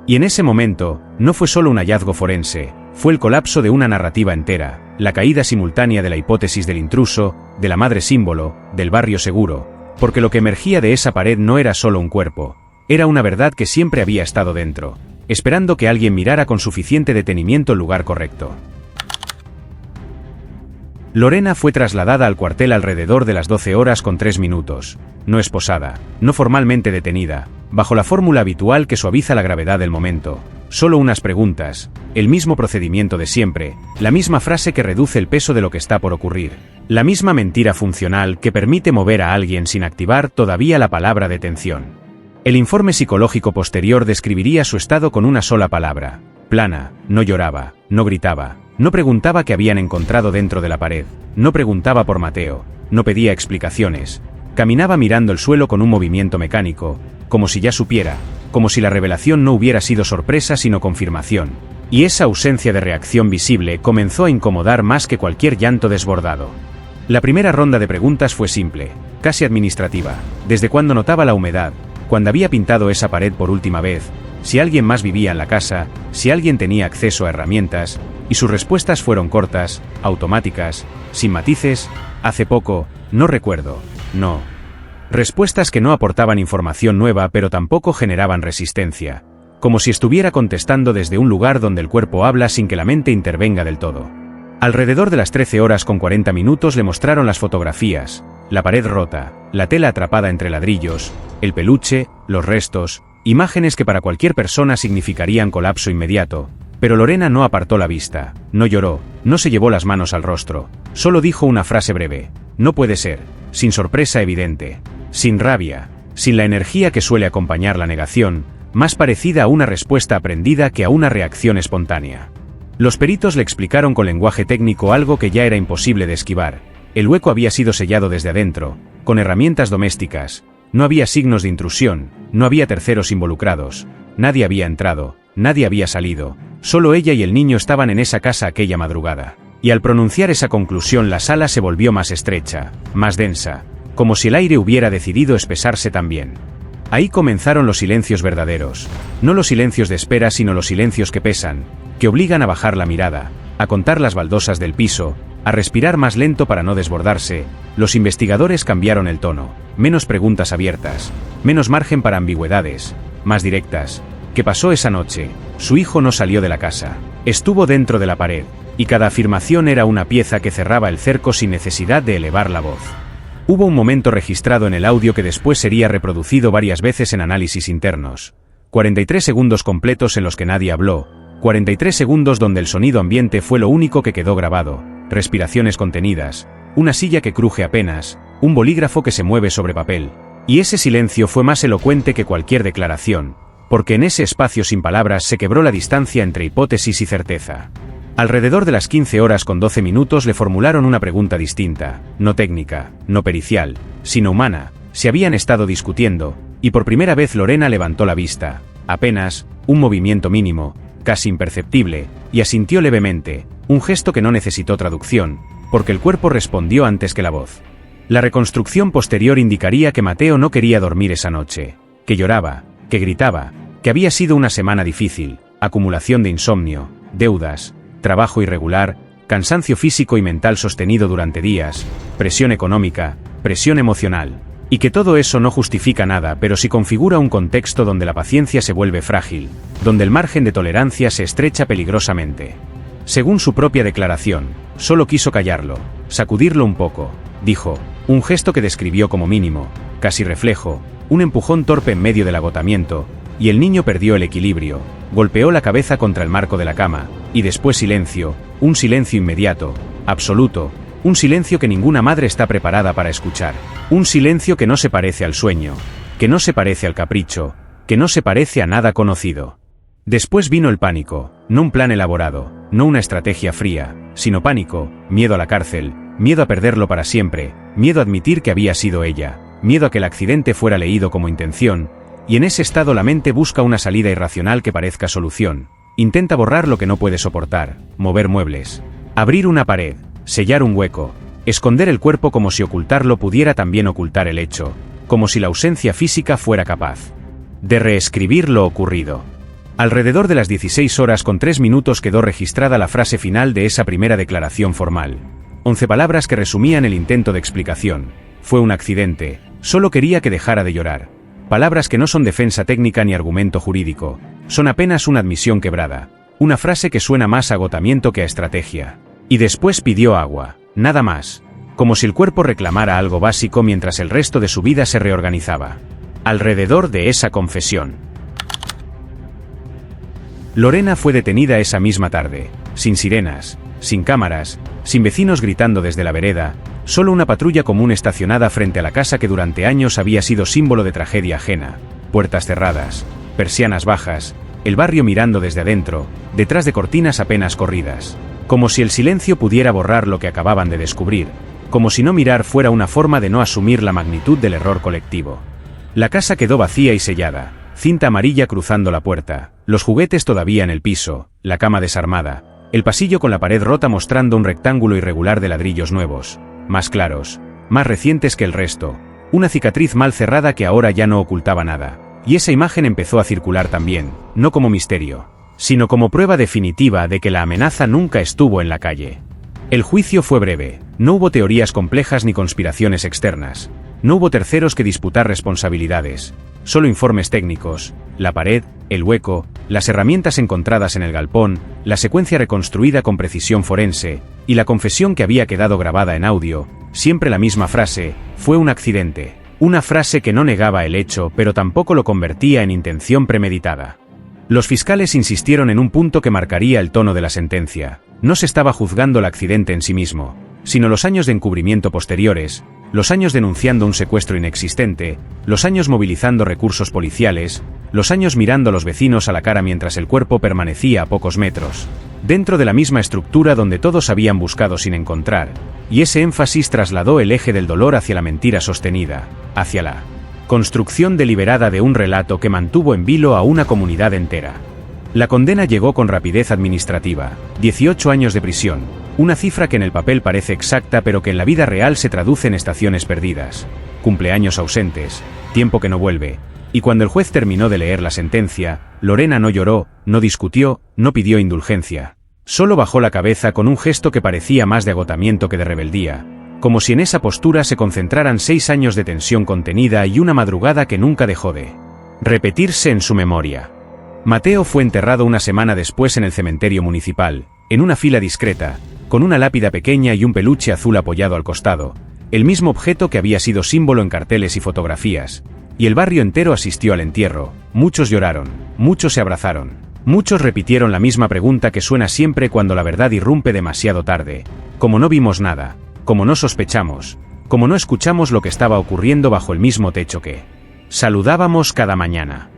Y en ese momento, no fue solo un hallazgo forense, fue el colapso de una narrativa entera, la caída simultánea de la hipótesis del intruso, de la madre símbolo, del barrio seguro, porque lo que emergía de esa pared no era solo un cuerpo, era una verdad que siempre había estado dentro, esperando que alguien mirara con suficiente detenimiento el lugar correcto. Lorena fue trasladada al cuartel alrededor de las 12:03, no esposada, no formalmente detenida, bajo la fórmula habitual que suaviza la gravedad del momento. Solo unas preguntas, el mismo procedimiento de siempre, la misma frase que reduce el peso de lo que está por ocurrir, la misma mentira funcional que permite mover a alguien sin activar todavía la palabra detención. El informe psicológico posterior describiría su estado con una sola palabra: plana. No lloraba, no gritaba, no preguntaba qué habían encontrado dentro de la pared, no preguntaba por Mateo, no pedía explicaciones, caminaba mirando el suelo con un movimiento mecánico, como si ya supiera, como si la revelación no hubiera sido sorpresa sino confirmación, y esa ausencia de reacción visible comenzó a incomodar más que cualquier llanto desbordado. La primera ronda de preguntas fue simple, casi administrativa: ¿desde cuándo notaba la humedad? ¿Cuándo había pintado esa pared por última vez? Si alguien más vivía en la casa, si alguien tenía acceso a herramientas, y sus respuestas fueron cortas, automáticas, sin matices: hace poco, no recuerdo, no. Respuestas que no aportaban información nueva pero tampoco generaban resistencia, como si estuviera contestando desde un lugar donde el cuerpo habla sin que la mente intervenga del todo. Alrededor de las 13:40 le mostraron las fotografías, la pared rota, la tela atrapada entre ladrillos, el peluche, los restos, imágenes que para cualquier persona significarían colapso inmediato, pero Lorena no apartó la vista, no lloró, no se llevó las manos al rostro, solo dijo una frase breve: no puede ser, sin sorpresa evidente, sin rabia, sin la energía que suele acompañar la negación, más parecida a una respuesta aprendida que a una reacción espontánea. Los peritos le explicaron con lenguaje técnico algo que ya era imposible de esquivar: el hueco había sido sellado desde adentro, con herramientas domésticas, no había signos de intrusión, no había terceros involucrados, nadie había entrado, nadie había salido, solo ella y el niño estaban en esa casa aquella madrugada. Y al pronunciar esa conclusión la sala se volvió más estrecha, más densa, como si el aire hubiera decidido espesarse también. Ahí comenzaron los silencios verdaderos, no los silencios de espera sino los silencios que pesan, que obligan a bajar la mirada, a contar las baldosas del piso, a respirar más lento para no desbordarse. Los investigadores cambiaron el tono, menos preguntas abiertas, menos margen para ambigüedades, más directas. ¿Qué pasó esa noche? Su hijo no salió de la casa, estuvo dentro de la pared, y cada afirmación era una pieza que cerraba el cerco sin necesidad de elevar la voz. Hubo un momento registrado en el audio que después sería reproducido varias veces en análisis internos. 43 segundos completos en los que nadie habló, 43 segundos donde el sonido ambiente fue lo único que quedó grabado, respiraciones contenidas, una silla que cruje apenas, un bolígrafo que se mueve sobre papel. Y ese silencio fue más elocuente que cualquier declaración, porque en ese espacio sin palabras se quebró la distancia entre hipótesis y certeza. Alrededor de las 15:12 le formularon una pregunta distinta, no técnica, no pericial, sino humana. Se habían estado discutiendo, y por primera vez Lorena levantó la vista, apenas, un movimiento mínimo, casi imperceptible, y asintió levemente, un gesto que no necesitó traducción, porque el cuerpo respondió antes que la voz. La reconstrucción posterior indicaría que Mateo no quería dormir esa noche, que lloraba, que gritaba, que había sido una semana difícil, acumulación de insomnio, deudas, trabajo irregular, cansancio físico y mental sostenido durante días, presión económica, presión emocional, y que todo eso no justifica nada pero sí configura un contexto donde la paciencia se vuelve frágil, donde el margen de tolerancia se estrecha peligrosamente. Según su propia declaración, solo quiso callarlo, sacudirlo un poco, dijo, un gesto que describió como mínimo, casi reflejo, un empujón torpe en medio del agotamiento, y el niño perdió el equilibrio, golpeó la cabeza contra el marco de la cama, y después silencio, un silencio inmediato, absoluto, un silencio que ninguna madre está preparada para escuchar, un silencio que no se parece al sueño, que no se parece al capricho, que no se parece a nada conocido. Después vino el pánico, no un plan elaborado, no una estrategia fría, sino pánico, miedo a la cárcel, miedo a perderlo para siempre, miedo a admitir que había sido ella, miedo a que el accidente fuera leído como intención, y en ese estado la mente busca una salida irracional que parezca solución. Intenta borrar lo que no puede soportar, mover muebles, abrir una pared, sellar un hueco, esconder el cuerpo como si ocultarlo pudiera también ocultar el hecho, como si la ausencia física fuera capaz de reescribir lo ocurrido. Alrededor de las 16:03 quedó registrada la frase final de esa primera declaración formal. 11 palabras que resumían el intento de explicación. Fue un accidente, Solo quería que dejara de llorar. Palabras que no son defensa técnica ni argumento jurídico, son apenas una admisión quebrada, una frase que suena más a agotamiento que a estrategia. Y después pidió agua, nada más, como si el cuerpo reclamara algo básico mientras el resto de su vida se reorganizaba. Alrededor de esa confesión. Lorena fue detenida esa misma tarde, sin sirenas, sin cámaras, sin vecinos gritando desde la vereda, solo una patrulla común estacionada frente a la casa que durante años había sido símbolo de tragedia ajena, puertas cerradas, persianas bajas, el barrio mirando desde adentro, detrás de cortinas apenas corridas, como si el silencio pudiera borrar lo que acababan de descubrir, como si no mirar fuera una forma de no asumir la magnitud del error colectivo. La casa quedó vacía y sellada, cinta amarilla cruzando la puerta, los juguetes todavía en el piso, la cama desarmada, el pasillo con la pared rota mostrando un rectángulo irregular de ladrillos nuevos, más claros, más recientes que el resto, una cicatriz mal cerrada que ahora ya no ocultaba nada. Y esa imagen empezó a circular también, no como misterio, sino como prueba definitiva de que la amenaza nunca estuvo en la calle. El juicio fue breve, no hubo teorías complejas ni conspiraciones externas, no hubo terceros que disputar responsabilidades, solo informes técnicos, la pared, el hueco, las herramientas encontradas en el galpón, la secuencia reconstruida con precisión forense, y la confesión que había quedado grabada en audio, siempre la misma frase: fue un accidente. Una frase que no negaba el hecho, pero tampoco lo convertía en intención premeditada. Los fiscales insistieron en un punto que marcaría el tono de la sentencia. No se estaba juzgando el accidente en sí mismo, sino los años de encubrimiento posteriores, los años denunciando un secuestro inexistente, los años movilizando recursos policiales, los años mirando a los vecinos a la cara mientras el cuerpo permanecía a pocos metros, dentro de la misma estructura donde todos habían buscado sin encontrar, y ese énfasis trasladó el eje del dolor hacia la mentira sostenida, hacia la construcción deliberada de un relato que mantuvo en vilo a una comunidad entera. La condena llegó con rapidez administrativa, 18 años de prisión, una cifra que en el papel parece exacta pero que en la vida real se traduce en estaciones perdidas, cumpleaños ausentes, tiempo que no vuelve, y cuando el juez terminó de leer la sentencia, Lorena no lloró, no discutió, no pidió indulgencia. Solo bajó la cabeza con un gesto que parecía más de agotamiento que de rebeldía, como si en esa postura se concentraran 6 años de tensión contenida y una madrugada que nunca dejó de repetirse en su memoria. Mateo fue enterrado una semana después en el cementerio municipal, en una fila discreta, con una lápida pequeña y un peluche azul apoyado al costado, el mismo objeto que había sido símbolo en carteles y fotografías, y el barrio entero asistió al entierro. Muchos lloraron, muchos se abrazaron, muchos repitieron la misma pregunta que suena siempre cuando la verdad irrumpe demasiado tarde: como no vimos nada, como no sospechamos, como no escuchamos lo que estaba ocurriendo bajo el mismo techo que saludábamos cada mañana.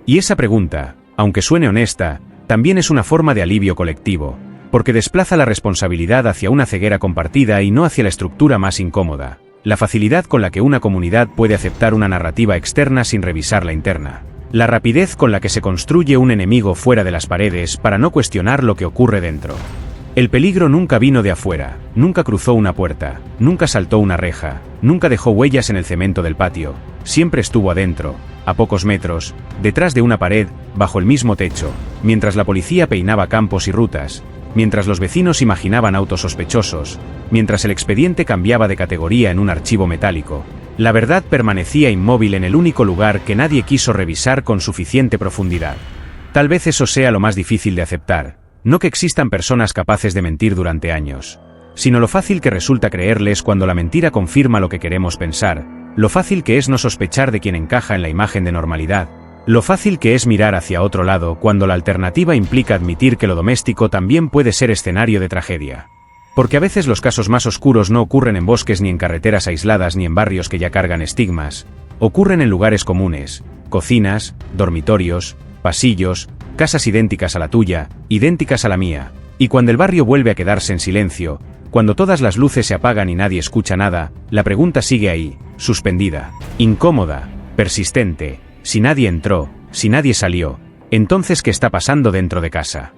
Y esa pregunta, aunque suene honesta, también es una forma de alivio colectivo, porque desplaza la responsabilidad hacia una ceguera compartida y no hacia la estructura más incómoda, la facilidad con la que una comunidad puede aceptar una narrativa externa sin revisar la interna, la rapidez con la que se construye un enemigo fuera de las paredes para no cuestionar lo que ocurre dentro. El peligro nunca vino de afuera, nunca cruzó una puerta, nunca saltó una reja, nunca dejó huellas en el cemento del patio, siempre estuvo adentro, a pocos metros, detrás de una pared, bajo el mismo techo, mientras la policía peinaba campos y rutas, mientras los vecinos imaginaban autos sospechosos, mientras el expediente cambiaba de categoría en un archivo metálico. La verdad permanecía inmóvil en el único lugar que nadie quiso revisar con suficiente profundidad. Tal vez eso sea lo más difícil de aceptar. No que existan personas capaces de mentir durante años, sino lo fácil que resulta creerles cuando la mentira confirma lo que queremos pensar, lo fácil que es no sospechar de quien encaja en la imagen de normalidad, lo fácil que es mirar hacia otro lado cuando la alternativa implica admitir que lo doméstico también puede ser escenario de tragedia. Porque a veces los casos más oscuros no ocurren en bosques ni en carreteras aisladas ni en barrios que ya cargan estigmas, ocurren en lugares comunes, cocinas, dormitorios, pasillos, casas idénticas a la tuya, idénticas a la mía, y cuando el barrio vuelve a quedarse en silencio, cuando todas las luces se apagan y nadie escucha nada, la pregunta sigue ahí, suspendida, incómoda, persistente: si nadie entró, si nadie salió, entonces ¿qué está pasando dentro de casa?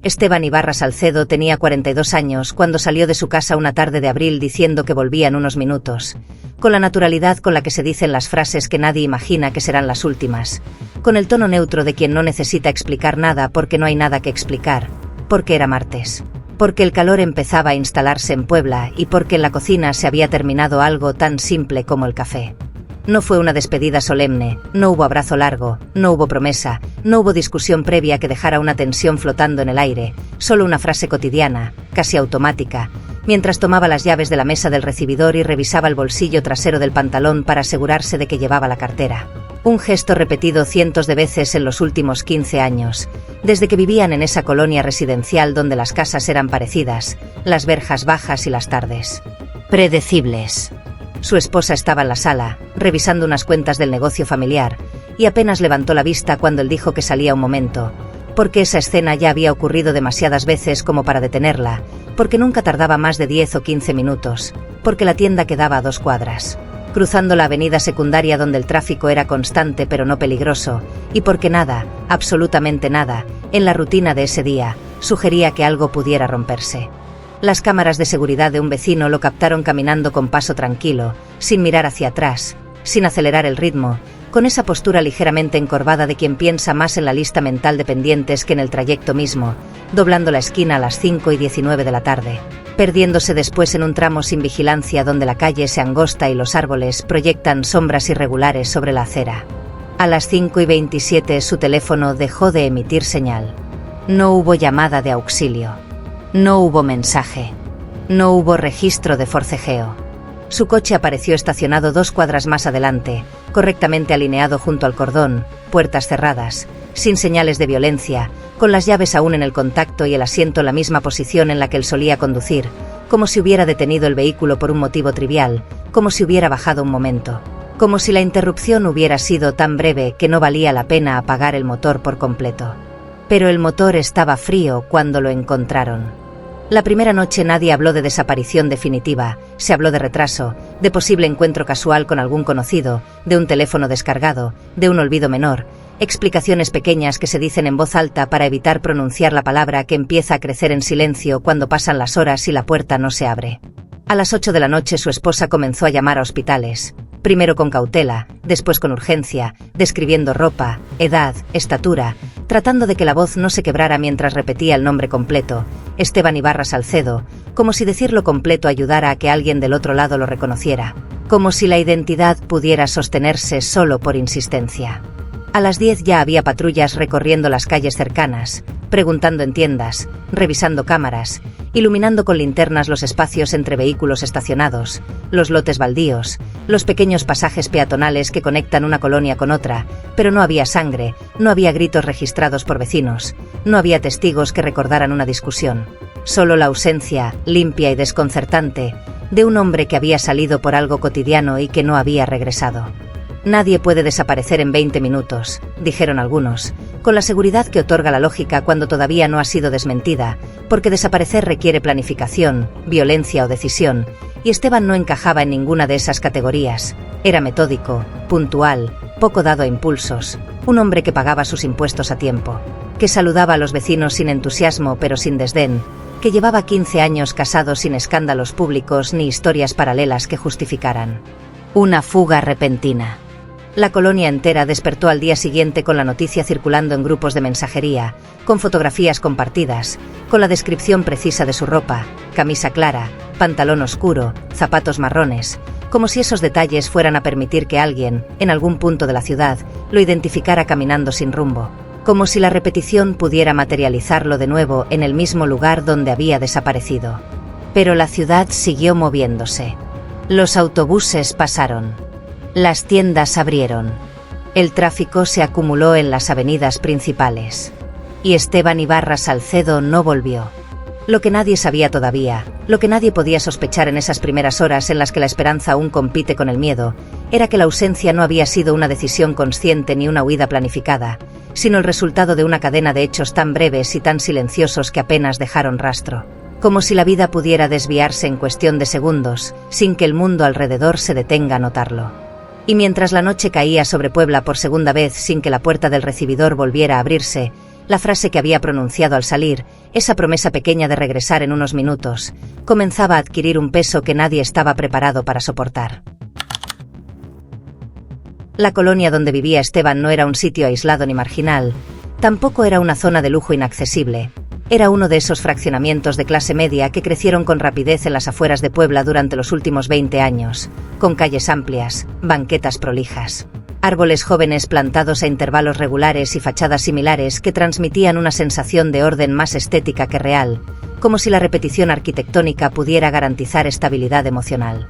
Esteban Ibarra Salcedo tenía 42 años cuando salió de su casa una tarde de abril diciendo que volvía en unos minutos, con la naturalidad con la que se dicen las frases que nadie imagina que serán las últimas, con el tono neutro de quien no necesita explicar nada porque no hay nada que explicar, porque era martes. Porque el calor empezaba a instalarse en Puebla y porque en la cocina se había terminado algo tan simple como el café. No fue una despedida solemne, no hubo abrazo largo, no hubo promesa, no hubo discusión previa que dejara una tensión flotando en el aire, solo una frase cotidiana, casi automática, mientras tomaba las llaves de la mesa del recibidor y revisaba el bolsillo trasero del pantalón para asegurarse de que llevaba la cartera. Un gesto repetido cientos de veces en los últimos 15 años, desde que vivían en esa colonia residencial donde las casas eran parecidas, las verjas bajas y las tardes predecibles. Su esposa estaba en la sala, revisando unas cuentas del negocio familiar, y apenas levantó la vista cuando él dijo que salía un momento, porque esa escena ya había ocurrido demasiadas veces como para detenerla, porque nunca tardaba más de 10 o 15 minutos, porque la tienda quedaba a 2 cuadras, cruzando la avenida secundaria donde el tráfico era constante pero no peligroso, y porque nada, absolutamente nada, en la rutina de ese día, sugería que algo pudiera romperse. Las cámaras de seguridad de un vecino lo captaron caminando con paso tranquilo, sin mirar hacia atrás, sin acelerar el ritmo, con esa postura ligeramente encorvada de quien piensa más en la lista mental de pendientes que en el trayecto mismo, doblando la esquina a las 5:19 de la tarde, perdiéndose después en un tramo sin vigilancia donde la calle se angosta y los árboles proyectan sombras irregulares sobre la acera. A las 5:27 su teléfono dejó de emitir señal. No hubo llamada de auxilio. No hubo mensaje. No hubo registro de forcejeo. Su coche apareció estacionado 2 cuadras más adelante, correctamente alineado junto al cordón, puertas cerradas, sin señales de violencia, con las llaves aún en el contacto y el asiento en la misma posición en la que él solía conducir, como si hubiera detenido el vehículo por un motivo trivial, como si hubiera bajado un momento, como si la interrupción hubiera sido tan breve que no valía la pena apagar el motor por completo. Pero el motor estaba frío cuando lo encontraron. La primera noche nadie habló de desaparición definitiva, se habló de retraso, de posible encuentro casual con algún conocido, de un teléfono descargado, de un olvido menor, explicaciones pequeñas que se dicen en voz alta para evitar pronunciar la palabra que empieza a crecer en silencio cuando pasan las horas y la puerta no se abre. A las 8 de la noche su esposa comenzó a llamar a hospitales, primero con cautela, después con urgencia, describiendo ropa, edad, estatura, tratando de que la voz no se quebrara mientras repetía el nombre completo, Esteban Ibarra Salcedo, como si decirlo completo ayudara a que alguien del otro lado lo reconociera, como si la identidad pudiera sostenerse solo por insistencia. A las 10 ya había patrullas recorriendo las calles cercanas, preguntando en tiendas, revisando cámaras, iluminando con linternas los espacios entre vehículos estacionados, los lotes baldíos, los pequeños pasajes peatonales que conectan una colonia con otra, pero no había sangre, no había gritos registrados por vecinos, no había testigos que recordaran una discusión, solo la ausencia, limpia y desconcertante, de un hombre que había salido por algo cotidiano y que no había regresado. Nadie puede desaparecer en 20 minutos, dijeron algunos, con la seguridad que otorga la lógica cuando todavía no ha sido desmentida, porque desaparecer requiere planificación, violencia o decisión, y Esteban no encajaba en ninguna de esas categorías. Era metódico, puntual, poco dado a impulsos, un hombre que pagaba sus impuestos a tiempo, que saludaba a los vecinos sin entusiasmo pero sin desdén, que llevaba 15 años casado sin escándalos públicos ni historias paralelas que justificaran una fuga repentina. La colonia entera despertó al día siguiente con la noticia circulando en grupos de mensajería, con fotografías compartidas, con la descripción precisa de su ropa, camisa clara, pantalón oscuro, zapatos marrones, como si esos detalles fueran a permitir que alguien, en algún punto de la ciudad, lo identificara caminando sin rumbo, como si la repetición pudiera materializarlo de nuevo en el mismo lugar donde había desaparecido. Pero la ciudad siguió moviéndose. Los autobuses pasaron. Las tiendas abrieron. El tráfico se acumuló en las avenidas principales. Y Esteban Ibarra Salcedo no volvió. Lo que nadie sabía todavía, lo que nadie podía sospechar en esas primeras horas en las que la esperanza aún compite con el miedo, era que la ausencia no había sido una decisión consciente ni una huida planificada, sino el resultado de una cadena de hechos tan breves y tan silenciosos que apenas dejaron rastro. Como si la vida pudiera desviarse en cuestión de segundos, sin que el mundo alrededor se detenga a notarlo. Y mientras la noche caía sobre Puebla por segunda vez sin que la puerta del recibidor volviera a abrirse, la frase que había pronunciado al salir, esa promesa pequeña de regresar en unos minutos, comenzaba a adquirir un peso que nadie estaba preparado para soportar. La colonia donde vivía Esteban no era un sitio aislado ni marginal, tampoco era una zona de lujo inaccesible. Era uno de esos fraccionamientos de clase media que crecieron con rapidez en las afueras de Puebla durante los últimos 20 años, con calles amplias, banquetas prolijas, árboles jóvenes plantados a intervalos regulares y fachadas similares que transmitían una sensación de orden más estética que real, como si la repetición arquitectónica pudiera garantizar estabilidad emocional.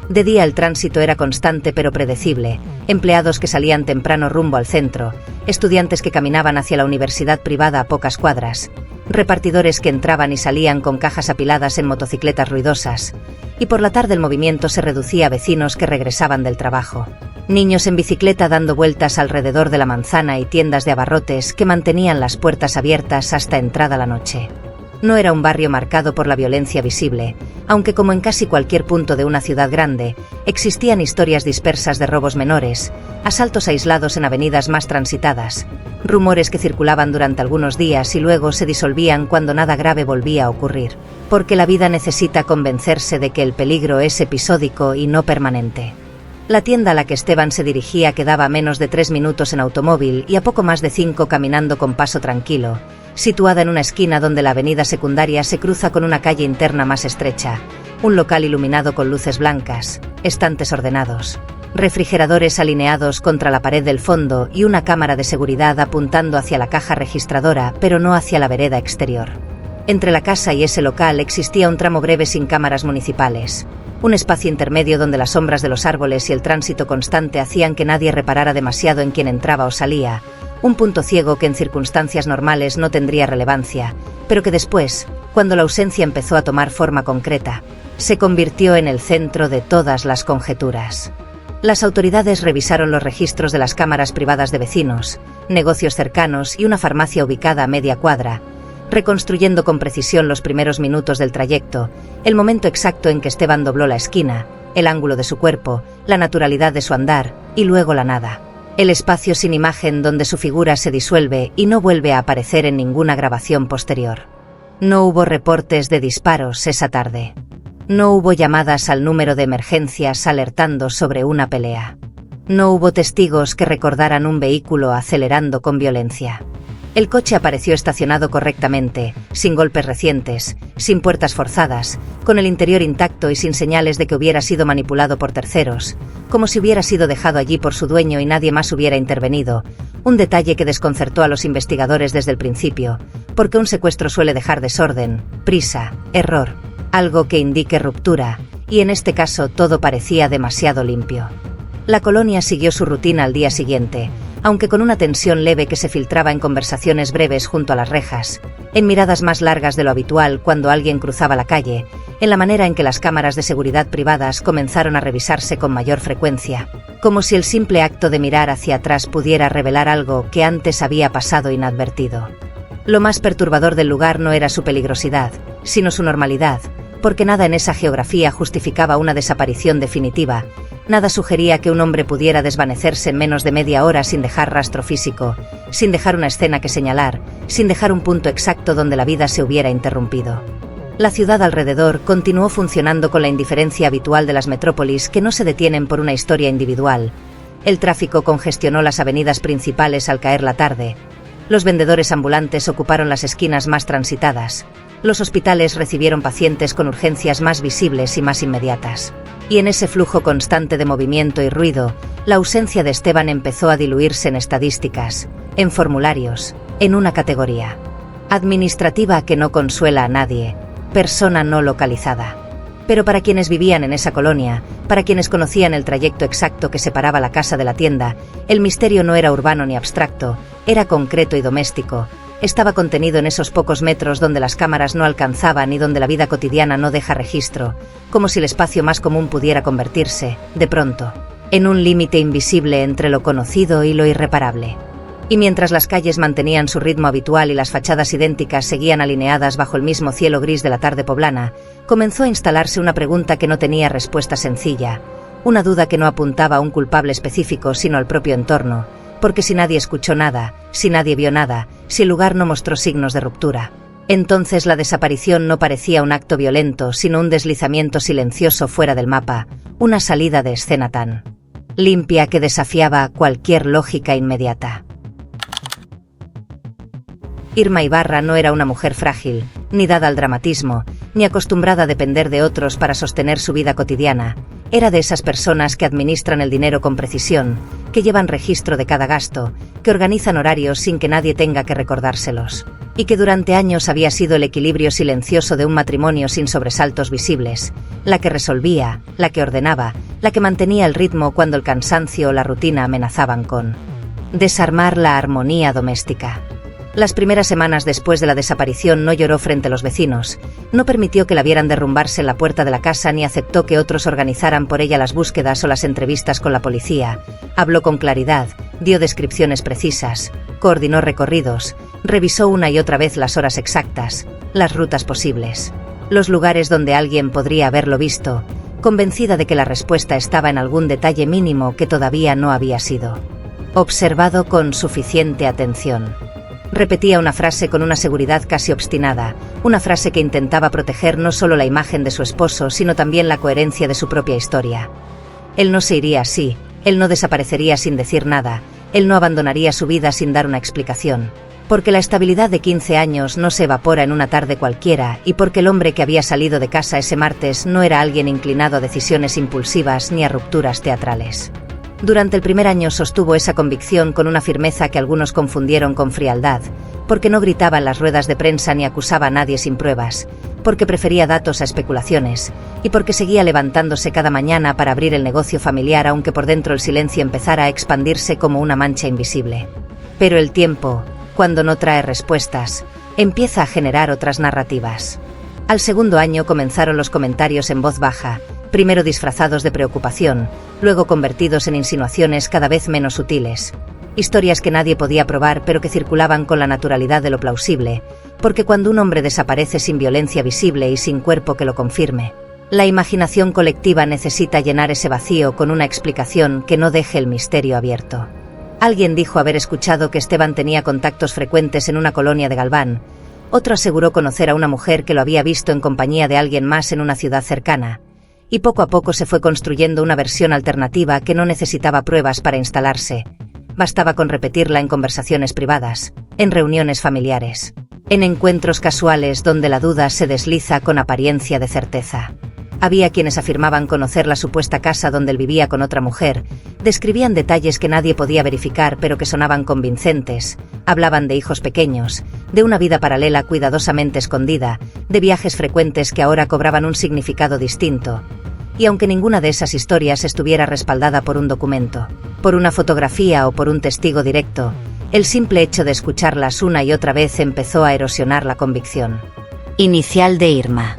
De día el tránsito era constante pero predecible, empleados que salían temprano rumbo al centro, estudiantes que caminaban hacia la universidad privada a pocas cuadras, repartidores que entraban y salían con cajas apiladas en motocicletas ruidosas, y por la tarde el movimiento se reducía a vecinos que regresaban del trabajo. Niños en bicicleta dando vueltas alrededor de la manzana y tiendas de abarrotes que mantenían las puertas abiertas hasta entrada la noche. No era un barrio marcado por la violencia visible, aunque como en casi cualquier punto de una ciudad grande, existían historias dispersas de robos menores, asaltos aislados en avenidas más transitadas, rumores que circulaban durante algunos días y luego se disolvían cuando nada grave volvía a ocurrir, porque la vida necesita convencerse de que el peligro es episódico y no permanente. La tienda a la que Esteban se dirigía quedaba a menos de 3 minutos en automóvil y a poco más de 5 caminando con paso tranquilo, situada en una esquina donde la avenida secundaria se cruza con una calle interna más estrecha, un local iluminado con luces blancas, estantes ordenados, refrigeradores alineados contra la pared del fondo y una cámara de seguridad apuntando hacia la caja registradora pero no hacia la vereda exterior. Entre la casa y ese local existía un tramo breve sin cámaras municipales, un espacio intermedio donde las sombras de los árboles y el tránsito constante hacían que nadie reparara demasiado en quien entraba o salía, un punto ciego que en circunstancias normales no tendría relevancia, pero que después, cuando la ausencia empezó a tomar forma concreta, se convirtió en el centro de todas las conjeturas. Las autoridades revisaron los registros de las cámaras privadas de vecinos, negocios cercanos y una farmacia ubicada a media cuadra, reconstruyendo con precisión los primeros minutos del trayecto, el momento exacto en que Esteban dobló la esquina, el ángulo de su cuerpo, la naturalidad de su andar, y luego la nada. El espacio sin imagen donde su figura se disuelve y no vuelve a aparecer en ninguna grabación posterior. No hubo reportes de disparos esa tarde. No hubo llamadas al número de emergencias alertando sobre una pelea. No hubo testigos que recordaran un vehículo acelerando con violencia. El coche apareció estacionado correctamente, sin golpes recientes, sin puertas forzadas, con el interior intacto y sin señales de que hubiera sido manipulado por terceros, como si hubiera sido dejado allí por su dueño y nadie más hubiera intervenido, un detalle que desconcertó a los investigadores desde el principio, porque un secuestro suele dejar desorden, prisa, error, algo que indique ruptura, y en este caso todo parecía demasiado limpio. La colonia siguió su rutina al día siguiente, aunque con una tensión leve que se filtraba en conversaciones breves junto a las rejas, en miradas más largas de lo habitual cuando alguien cruzaba la calle, en la manera en que las cámaras de seguridad privadas comenzaron a revisarse con mayor frecuencia, como si el simple acto de mirar hacia atrás pudiera revelar algo que antes había pasado inadvertido. Lo más perturbador del lugar no era su peligrosidad, sino su normalidad, porque nada en esa geografía justificaba una desaparición definitiva. Nada sugería que un hombre pudiera desvanecerse en menos de media hora sin dejar rastro físico, sin dejar una escena que señalar, sin dejar un punto exacto donde la vida se hubiera interrumpido. La ciudad alrededor continuó funcionando con la indiferencia habitual de las metrópolis que no se detienen por una historia individual. El tráfico congestionó las avenidas principales al caer la tarde. Los vendedores ambulantes ocuparon las esquinas más transitadas. Los hospitales recibieron pacientes con urgencias más visibles y más inmediatas. Y en ese flujo constante de movimiento y ruido, la ausencia de Esteban empezó a diluirse en estadísticas, en formularios, en una categoría administrativa que no consuela a nadie, persona no localizada. Pero para quienes vivían en esa colonia, para quienes conocían el trayecto exacto que separaba la casa de la tienda, el misterio no era urbano ni abstracto, era concreto y doméstico. Estaba contenido en esos pocos metros donde las cámaras no alcanzaban y donde la vida cotidiana no deja registro, como si el espacio más común pudiera convertirse, de pronto, en un límite invisible entre lo conocido y lo irreparable. Y mientras las calles mantenían su ritmo habitual y las fachadas idénticas seguían alineadas bajo el mismo cielo gris de la tarde poblana, comenzó a instalarse una pregunta que no tenía respuesta sencilla, una duda que no apuntaba a un culpable específico sino al propio entorno, porque si nadie escuchó nada, si nadie vio nada, si el lugar no mostró signos de ruptura, entonces la desaparición no parecía un acto violento, sino un deslizamiento silencioso fuera del mapa, una salida de escena tan limpia que desafiaba cualquier lógica inmediata. Irma Ibarra no era una mujer frágil, ni dada al dramatismo, ni acostumbrada a depender de otros para sostener su vida cotidiana. Era de esas personas que administran el dinero con precisión, que llevan registro de cada gasto, que organizan horarios sin que nadie tenga que recordárselos, y que durante años había sido el equilibrio silencioso de un matrimonio sin sobresaltos visibles, la que resolvía, la que ordenaba, la que mantenía el ritmo cuando el cansancio o la rutina amenazaban con desarmar la armonía doméstica. Las primeras semanas después de la desaparición no lloró frente a los vecinos, no permitió que la vieran derrumbarse en la puerta de la casa ni aceptó que otros organizaran por ella las búsquedas o las entrevistas con la policía. Habló con claridad, dio descripciones precisas, coordinó recorridos, revisó una y otra vez las horas exactas, las rutas posibles, los lugares donde alguien podría haberlo visto, convencida de que la respuesta estaba en algún detalle mínimo que todavía no había sido observado con suficiente atención. Repetía una frase con una seguridad casi obstinada, una frase que intentaba proteger no solo la imagen de su esposo, sino también la coherencia de su propia historia. Él no se iría así, él no desaparecería sin decir nada, él no abandonaría su vida sin dar una explicación. Porque la estabilidad de 15 años no se evapora en una tarde cualquiera, y porque el hombre que había salido de casa ese martes no era alguien inclinado a decisiones impulsivas ni a rupturas teatrales. Durante el primer año sostuvo esa convicción con una firmeza que algunos confundieron con frialdad, porque no gritaba en las ruedas de prensa ni acusaba a nadie sin pruebas, porque prefería datos a especulaciones, y porque seguía levantándose cada mañana para abrir el negocio familiar aunque por dentro el silencio empezara a expandirse como una mancha invisible. Pero el tiempo, cuando no trae respuestas, empieza a generar otras narrativas. Al segundo año comenzaron los comentarios en voz baja, primero disfrazados de preocupación, luego convertidos en insinuaciones cada vez menos sutiles. Historias que nadie podía probar pero que circulaban con la naturalidad de lo plausible, porque cuando un hombre desaparece sin violencia visible y sin cuerpo que lo confirme, la imaginación colectiva necesita llenar ese vacío con una explicación que no deje el misterio abierto. Alguien dijo haber escuchado que Esteban tenía contactos frecuentes en una colonia de Galván, otro aseguró conocer a una mujer que lo había visto en compañía de alguien más en una ciudad cercana, y poco a poco se fue construyendo una versión alternativa que no necesitaba pruebas para instalarse. Bastaba con repetirla en conversaciones privadas, en reuniones familiares, en encuentros casuales donde la duda se desliza con apariencia de certeza. Había quienes afirmaban conocer la supuesta casa donde él vivía con otra mujer, describían detalles que nadie podía verificar pero que sonaban convincentes, hablaban de hijos pequeños, de una vida paralela cuidadosamente escondida, de viajes frecuentes que ahora cobraban un significado distinto. Y aunque ninguna de esas historias estuviera respaldada por un documento, por una fotografía o por un testigo directo, el simple hecho de escucharlas una y otra vez empezó a erosionar la convicción inicial de Irma.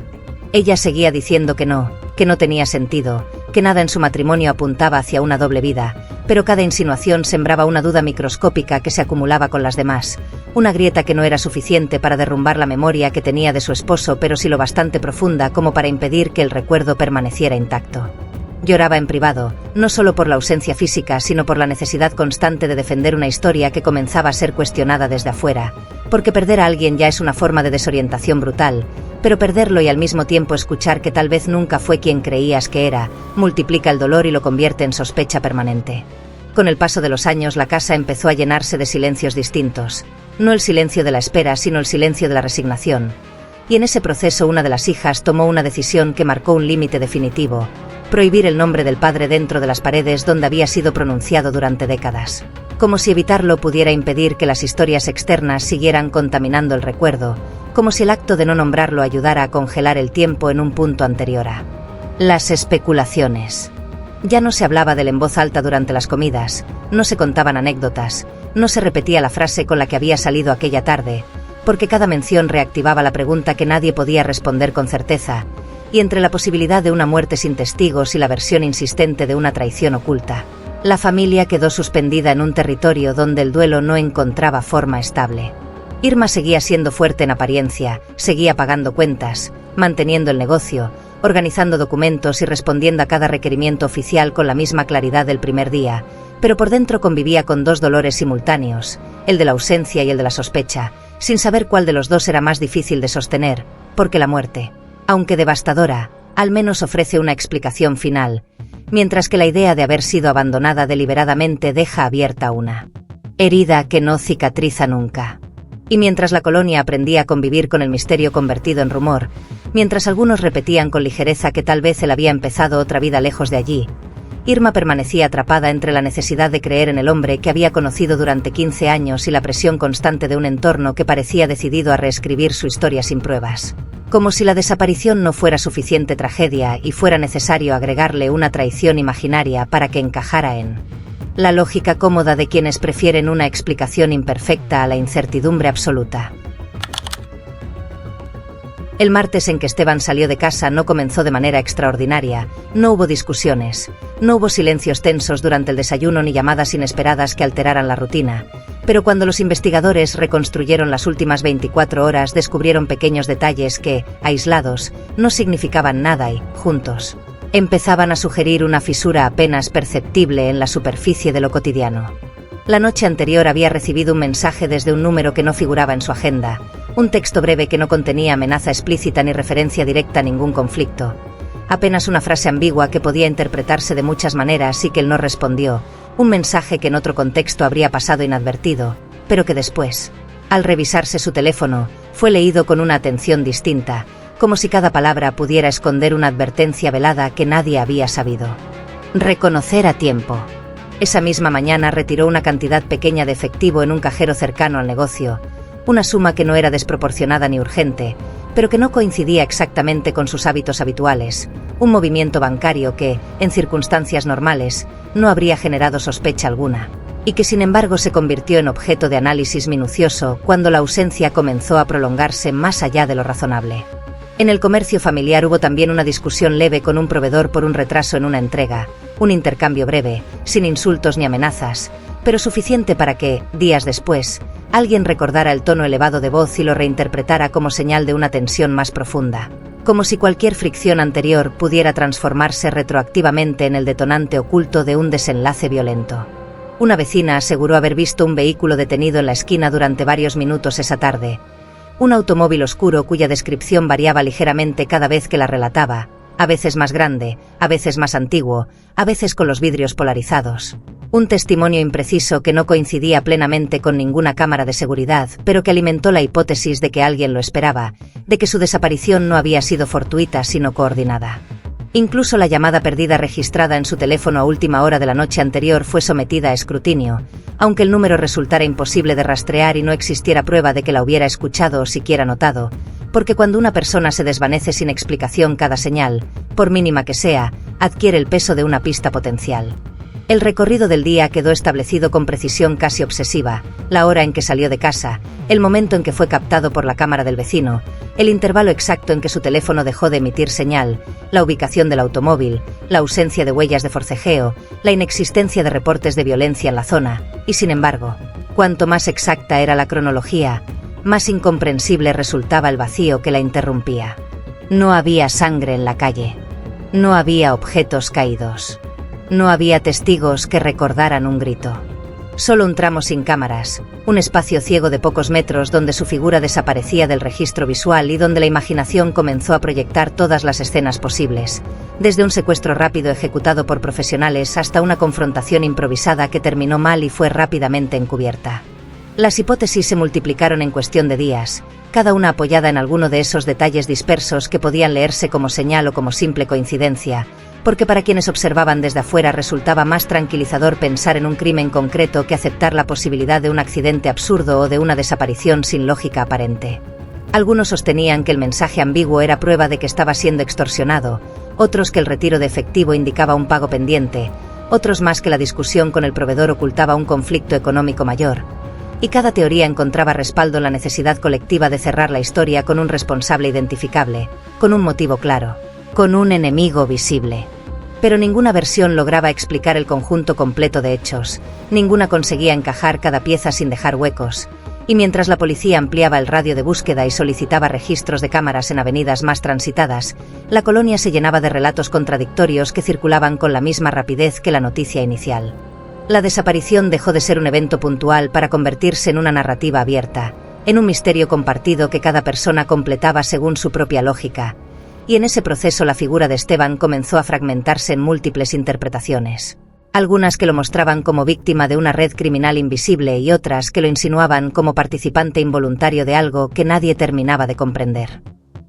Ella seguía diciendo que no tenía sentido, que nada en su matrimonio apuntaba hacia una doble vida, pero cada insinuación sembraba una duda microscópica que se acumulaba con las demás, una grieta que no era suficiente para derrumbar la memoria que tenía de su esposo, pero sí lo bastante profunda como para impedir que el recuerdo permaneciera intacto. Lloraba en privado, no solo por la ausencia física, sino por la necesidad constante de defender una historia que comenzaba a ser cuestionada desde afuera, porque perder a alguien ya es una forma de desorientación brutal, pero perderlo y al mismo tiempo escuchar que tal vez nunca fue quien creías que era, multiplica el dolor y lo convierte en sospecha permanente. Con el paso de los años la casa empezó a llenarse de silencios distintos, no el silencio de la espera sino el silencio de la resignación, y en ese proceso una de las hijas tomó una decisión que marcó un límite definitivo: prohibir el nombre del padre dentro de las paredes donde había sido pronunciado durante décadas. Como si evitarlo pudiera impedir que las historias externas siguieran contaminando el recuerdo, como si el acto de no nombrarlo ayudara a congelar el tiempo en un punto anterior a las especulaciones. Ya no se hablaba de él en voz alta durante las comidas, no se contaban anécdotas, no se repetía la frase con la que había salido aquella tarde, porque cada mención reactivaba la pregunta que nadie podía responder con certeza, y entre la posibilidad de una muerte sin testigos y la versión insistente de una traición oculta, la familia quedó suspendida en un territorio donde el duelo no encontraba forma estable. Irma seguía siendo fuerte en apariencia, seguía pagando cuentas, manteniendo el negocio, organizando documentos y respondiendo a cada requerimiento oficial con la misma claridad del primer día, pero por dentro convivía con dos dolores simultáneos, el de la ausencia y el de la sospecha, sin saber cuál de los dos era más difícil de sostener, porque la muerte, aunque devastadora, al menos ofrece una explicación final, mientras que la idea de haber sido abandonada deliberadamente deja abierta una herida que no cicatriza nunca. Y mientras la colonia aprendía a convivir con el misterio convertido en rumor, mientras algunos repetían con ligereza que tal vez él había empezado otra vida lejos de allí, Irma permanecía atrapada entre la necesidad de creer en el hombre que había conocido durante 15 años y la presión constante de un entorno que parecía decidido a reescribir su historia sin pruebas. Como si la desaparición no fuera suficiente tragedia y fuera necesario agregarle una traición imaginaria para que encajara en la lógica cómoda de quienes prefieren una explicación imperfecta a la incertidumbre absoluta. El martes en que Esteban salió de casa no comenzó de manera extraordinaria, no hubo discusiones, no hubo silencios tensos durante el desayuno ni llamadas inesperadas que alteraran la rutina, pero cuando los investigadores reconstruyeron las últimas 24 horas descubrieron pequeños detalles que, aislados, no significaban nada y, juntos, empezaban a sugerir una fisura apenas perceptible en la superficie de lo cotidiano. La noche anterior había recibido un mensaje desde un número que no figuraba en su agenda, un texto breve que no contenía amenaza explícita ni referencia directa a ningún conflicto. Apenas una frase ambigua que podía interpretarse de muchas maneras y que él no respondió, un mensaje que en otro contexto habría pasado inadvertido, pero que después, al revisarse su teléfono, fue leído con una atención distinta, como si cada palabra pudiera esconder una advertencia velada que nadie había sabido. Reconocer a tiempo. Esa misma mañana retiró una cantidad pequeña de efectivo en un cajero cercano al negocio, una suma que no era desproporcionada ni urgente, pero que no coincidía exactamente con sus hábitos habituales, un movimiento bancario que, en circunstancias normales, no habría generado sospecha alguna, y que sin embargo se convirtió en objeto de análisis minucioso cuando la ausencia comenzó a prolongarse más allá de lo razonable. En el comercio familiar hubo también una discusión leve con un proveedor por un retraso en una entrega, un intercambio breve, sin insultos ni amenazas, pero suficiente para que, días después, alguien recordara el tono elevado de voz y lo reinterpretara como señal de una tensión más profunda, como si cualquier fricción anterior pudiera transformarse retroactivamente en el detonante oculto de un desenlace violento. Una vecina aseguró haber visto un vehículo detenido en la esquina durante varios minutos esa tarde, un automóvil oscuro cuya descripción variaba ligeramente cada vez que la relataba, a veces más grande, a veces más antiguo, a veces con los vidrios polarizados. Un testimonio impreciso que no coincidía plenamente con ninguna cámara de seguridad, pero que alimentó la hipótesis de que alguien lo esperaba, de que su desaparición no había sido fortuita sino coordinada. Incluso la llamada perdida registrada en su teléfono a última hora de la noche anterior fue sometida a escrutinio, aunque el número resultara imposible de rastrear y no existiera prueba de que la hubiera escuchado o siquiera notado, porque cuando una persona se desvanece sin explicación cada señal, por mínima que sea, adquiere el peso de una pista potencial. El recorrido del día quedó establecido con precisión casi obsesiva, la hora en que salió de casa, el momento en que fue captado por la cámara del vecino, el intervalo exacto en que su teléfono dejó de emitir señal, la ubicación del automóvil, la ausencia de huellas de forcejeo, la inexistencia de reportes de violencia en la zona, y sin embargo, cuanto más exacta era la cronología, más incomprensible resultaba el vacío que la interrumpía. No había sangre en la calle. No había objetos caídos. No había testigos que recordaran un grito. Solo un tramo sin cámaras, un espacio ciego de pocos metros donde su figura desaparecía del registro visual y donde la imaginación comenzó a proyectar todas las escenas posibles, desde un secuestro rápido ejecutado por profesionales hasta una confrontación improvisada que terminó mal y fue rápidamente encubierta. Las hipótesis se multiplicaron en cuestión de días, cada una apoyada en alguno de esos detalles dispersos que podían leerse como señal o como simple coincidencia, porque para quienes observaban desde afuera resultaba más tranquilizador pensar en un crimen concreto que aceptar la posibilidad de un accidente absurdo o de una desaparición sin lógica aparente. Algunos sostenían que el mensaje ambiguo era prueba de que estaba siendo extorsionado, otros que el retiro de efectivo indicaba un pago pendiente, otros más que la discusión con el proveedor ocultaba un conflicto económico mayor. Y cada teoría encontraba respaldo en la necesidad colectiva de cerrar la historia con un responsable identificable, con un motivo claro, con un enemigo visible. Pero ninguna versión lograba explicar el conjunto completo de hechos, ninguna conseguía encajar cada pieza sin dejar huecos, y mientras la policía ampliaba el radio de búsqueda y solicitaba registros de cámaras en avenidas más transitadas, la colonia se llenaba de relatos contradictorios que circulaban con la misma rapidez que la noticia inicial. La desaparición dejó de ser un evento puntual para convertirse en una narrativa abierta, en un misterio compartido que cada persona completaba según su propia lógica, y en ese proceso la figura de Esteban comenzó a fragmentarse en múltiples interpretaciones. Algunas que lo mostraban como víctima de una red criminal invisible y otras que lo insinuaban como participante involuntario de algo que nadie terminaba de comprender.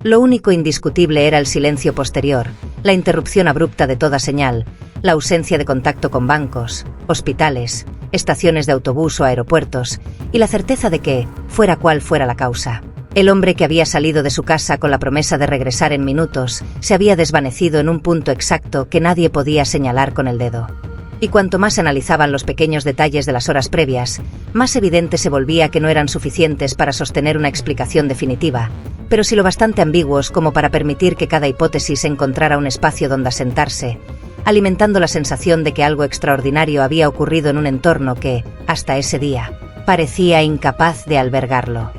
Lo único indiscutible era el silencio posterior, la interrupción abrupta de toda señal, la ausencia de contacto con bancos, hospitales, estaciones de autobús o aeropuertos, y la certeza de que, fuera cual fuera la causa, el hombre que había salido de su casa con la promesa de regresar en minutos se había desvanecido en un punto exacto que nadie podía señalar con el dedo. Y cuanto más analizaban los pequeños detalles de las horas previas, más evidente se volvía que no eran suficientes para sostener una explicación definitiva, pero sí lo bastante ambiguos como para permitir que cada hipótesis encontrara un espacio donde asentarse, alimentando la sensación de que algo extraordinario había ocurrido en un entorno que, hasta ese día, parecía incapaz de albergarlo.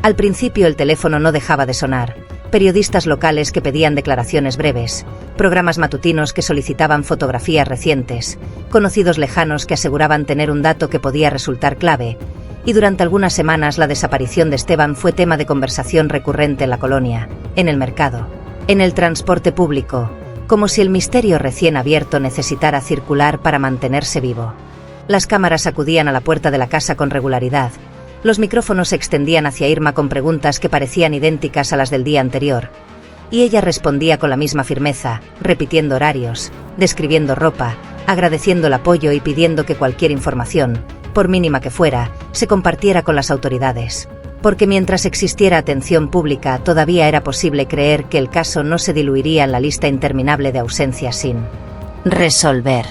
Al principio el teléfono no dejaba de sonar. Periodistas locales que pedían declaraciones breves, programas matutinos que solicitaban fotografías recientes, conocidos lejanos que aseguraban tener un dato que podía resultar clave, y durante algunas semanas la desaparición de Esteban fue tema de conversación recurrente en la colonia, en el mercado, en el transporte público, como si el misterio recién abierto necesitara circular para mantenerse vivo. Las cámaras acudían a la puerta de la casa con regularidad. Los micrófonos se extendían hacia Irma con preguntas que parecían idénticas a las del día anterior, y ella respondía con la misma firmeza, repitiendo horarios, describiendo ropa, agradeciendo el apoyo y pidiendo que cualquier información, por mínima que fuera, se compartiera con las autoridades. Porque mientras existiera atención pública todavía era posible creer que el caso no se diluiría en la lista interminable de ausencias sin resolver.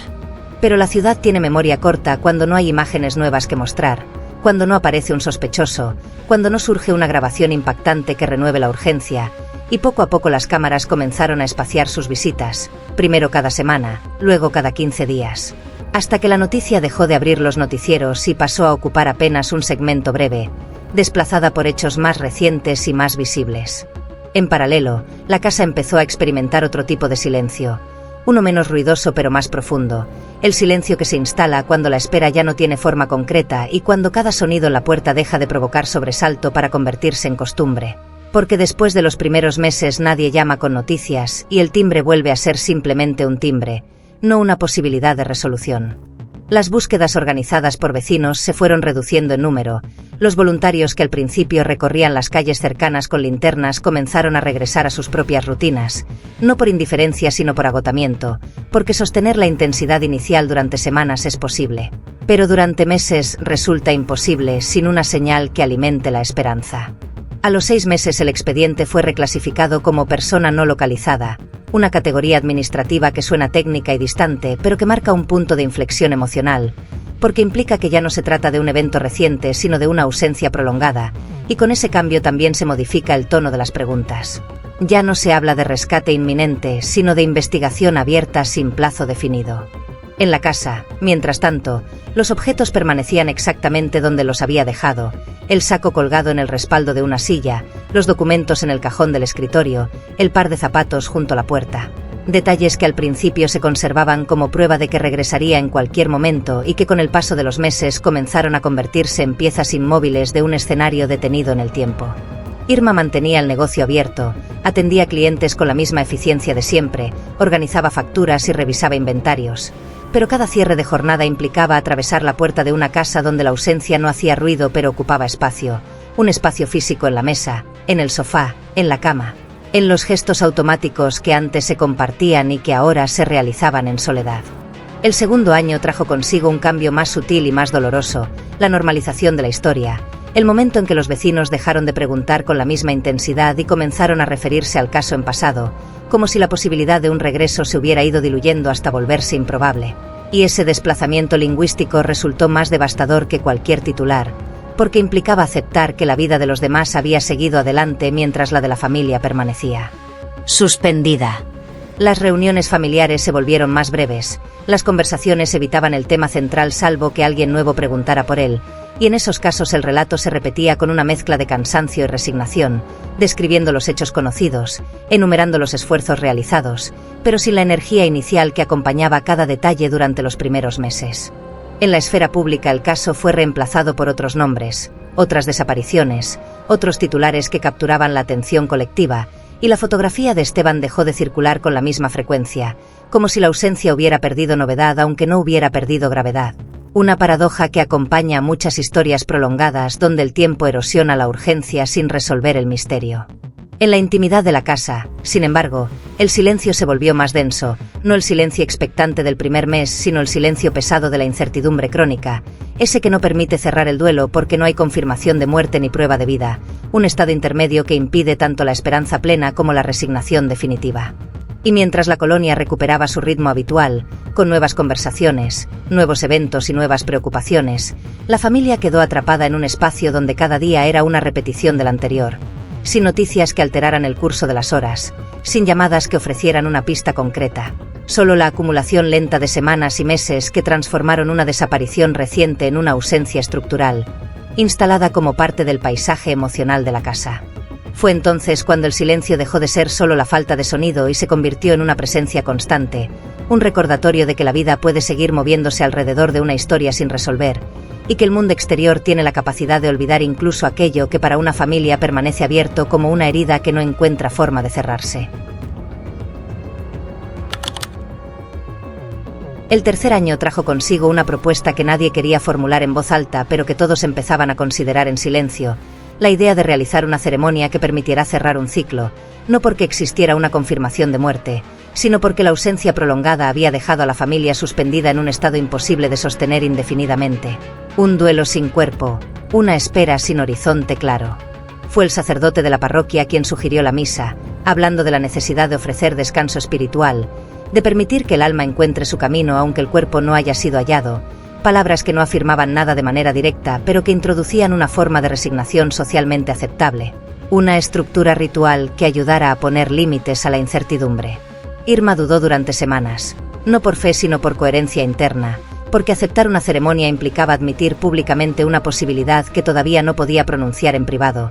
Pero la ciudad tiene memoria corta cuando no hay imágenes nuevas que mostrar, cuando no aparece un sospechoso, cuando no surge una grabación impactante que renueve la urgencia, y poco a poco las cámaras comenzaron a espaciar sus visitas, primero cada semana, luego cada 15 días. Hasta que la noticia dejó de abrir los noticieros y pasó a ocupar apenas un segmento breve, desplazada por hechos más recientes y más visibles. En paralelo, la casa empezó a experimentar otro tipo de silencio, uno menos ruidoso pero más profundo, el silencio que se instala cuando la espera ya no tiene forma concreta y cuando cada sonido en la puerta deja de provocar sobresalto para convertirse en costumbre. Porque después de los primeros meses nadie llama con noticias y el timbre vuelve a ser simplemente un timbre, no una posibilidad de resolución. Las búsquedas organizadas por vecinos se fueron reduciendo en número. Los voluntarios que al principio recorrían las calles cercanas con linternas comenzaron a regresar a sus propias rutinas, no por indiferencia sino por agotamiento, porque sostener la intensidad inicial durante semanas es posible, pero durante meses resulta imposible sin una señal que alimente la esperanza. A los 6 meses el expediente fue reclasificado como persona no localizada, una categoría administrativa que suena técnica y distante, pero que marca un punto de inflexión emocional, porque implica que ya no se trata de un evento reciente, sino de una ausencia prolongada, y con ese cambio también se modifica el tono de las preguntas. Ya no se habla de rescate inminente, sino de investigación abierta sin plazo definido. En la casa, mientras tanto, los objetos permanecían exactamente donde los había dejado, el saco colgado en el respaldo de una silla, los documentos en el cajón del escritorio, el par de zapatos junto a la puerta. Detalles que al principio se conservaban como prueba de que regresaría en cualquier momento y que con el paso de los meses comenzaron a convertirse en piezas inmóviles de un escenario detenido en el tiempo. Irma mantenía el negocio abierto, atendía clientes con la misma eficiencia de siempre, organizaba facturas y revisaba inventarios. Pero cada cierre de jornada implicaba atravesar la puerta de una casa donde la ausencia no hacía ruido pero ocupaba espacio, un espacio físico en la mesa, en el sofá, en la cama, en los gestos automáticos que antes se compartían y que ahora se realizaban en soledad. El segundo año trajo consigo un cambio más sutil y más doloroso, la normalización de la historia, el momento en que los vecinos dejaron de preguntar con la misma intensidad y comenzaron a referirse al caso en pasado, como si la posibilidad de un regreso se hubiera ido diluyendo hasta volverse improbable. Y ese desplazamiento lingüístico resultó más devastador que cualquier titular, porque implicaba aceptar que la vida de los demás había seguido adelante mientras la de la familia permanecía suspendida. Las reuniones familiares se volvieron más breves, las conversaciones evitaban el tema central salvo que alguien nuevo preguntara por él, y en esos casos el relato se repetía con una mezcla de cansancio y resignación, describiendo los hechos conocidos, enumerando los esfuerzos realizados, pero sin la energía inicial que acompañaba cada detalle durante los primeros meses. En la esfera pública el caso fue reemplazado por otros nombres, otras desapariciones, otros titulares que capturaban la atención colectiva, y la fotografía de Esteban dejó de circular con la misma frecuencia, como si la ausencia hubiera perdido novedad aunque no hubiera perdido gravedad. Una paradoja que acompaña a muchas historias prolongadas donde el tiempo erosiona la urgencia sin resolver el misterio. En la intimidad de la casa, sin embargo, el silencio se volvió más denso, no el silencio expectante del primer mes, sino el silencio pesado de la incertidumbre crónica, ese que no permite cerrar el duelo porque no hay confirmación de muerte ni prueba de vida, un estado intermedio que impide tanto la esperanza plena como la resignación definitiva. Y mientras la colonia recuperaba su ritmo habitual, con nuevas conversaciones, nuevos eventos y nuevas preocupaciones, la familia quedó atrapada en un espacio donde cada día era una repetición del anterior, sin noticias que alteraran el curso de las horas, sin llamadas que ofrecieran una pista concreta, solo la acumulación lenta de semanas y meses que transformaron una desaparición reciente en una ausencia estructural, instalada como parte del paisaje emocional de la casa. Fue entonces cuando el silencio dejó de ser solo la falta de sonido y se convirtió en una presencia constante, un recordatorio de que la vida puede seguir moviéndose alrededor de una historia sin resolver, y que el mundo exterior tiene la capacidad de olvidar incluso aquello que para una familia permanece abierto como una herida que no encuentra forma de cerrarse. El tercer año trajo consigo una propuesta que nadie quería formular en voz alta, pero que todos empezaban a considerar en silencio: la idea de realizar una ceremonia que permitiera cerrar un ciclo, no porque existiera una confirmación de muerte, sino porque la ausencia prolongada había dejado a la familia suspendida en un estado imposible de sostener indefinidamente. Un duelo sin cuerpo, una espera sin horizonte claro. Fue el sacerdote de la parroquia quien sugirió la misa, hablando de la necesidad de ofrecer descanso espiritual, de permitir que el alma encuentre su camino aunque el cuerpo no haya sido hallado, palabras que no afirmaban nada de manera directa, pero que introducían una forma de resignación socialmente aceptable, una estructura ritual que ayudara a poner límites a la incertidumbre. Irma dudó durante semanas, no por fe sino por coherencia interna, porque aceptar una ceremonia implicaba admitir públicamente una posibilidad que todavía no podía pronunciar en privado,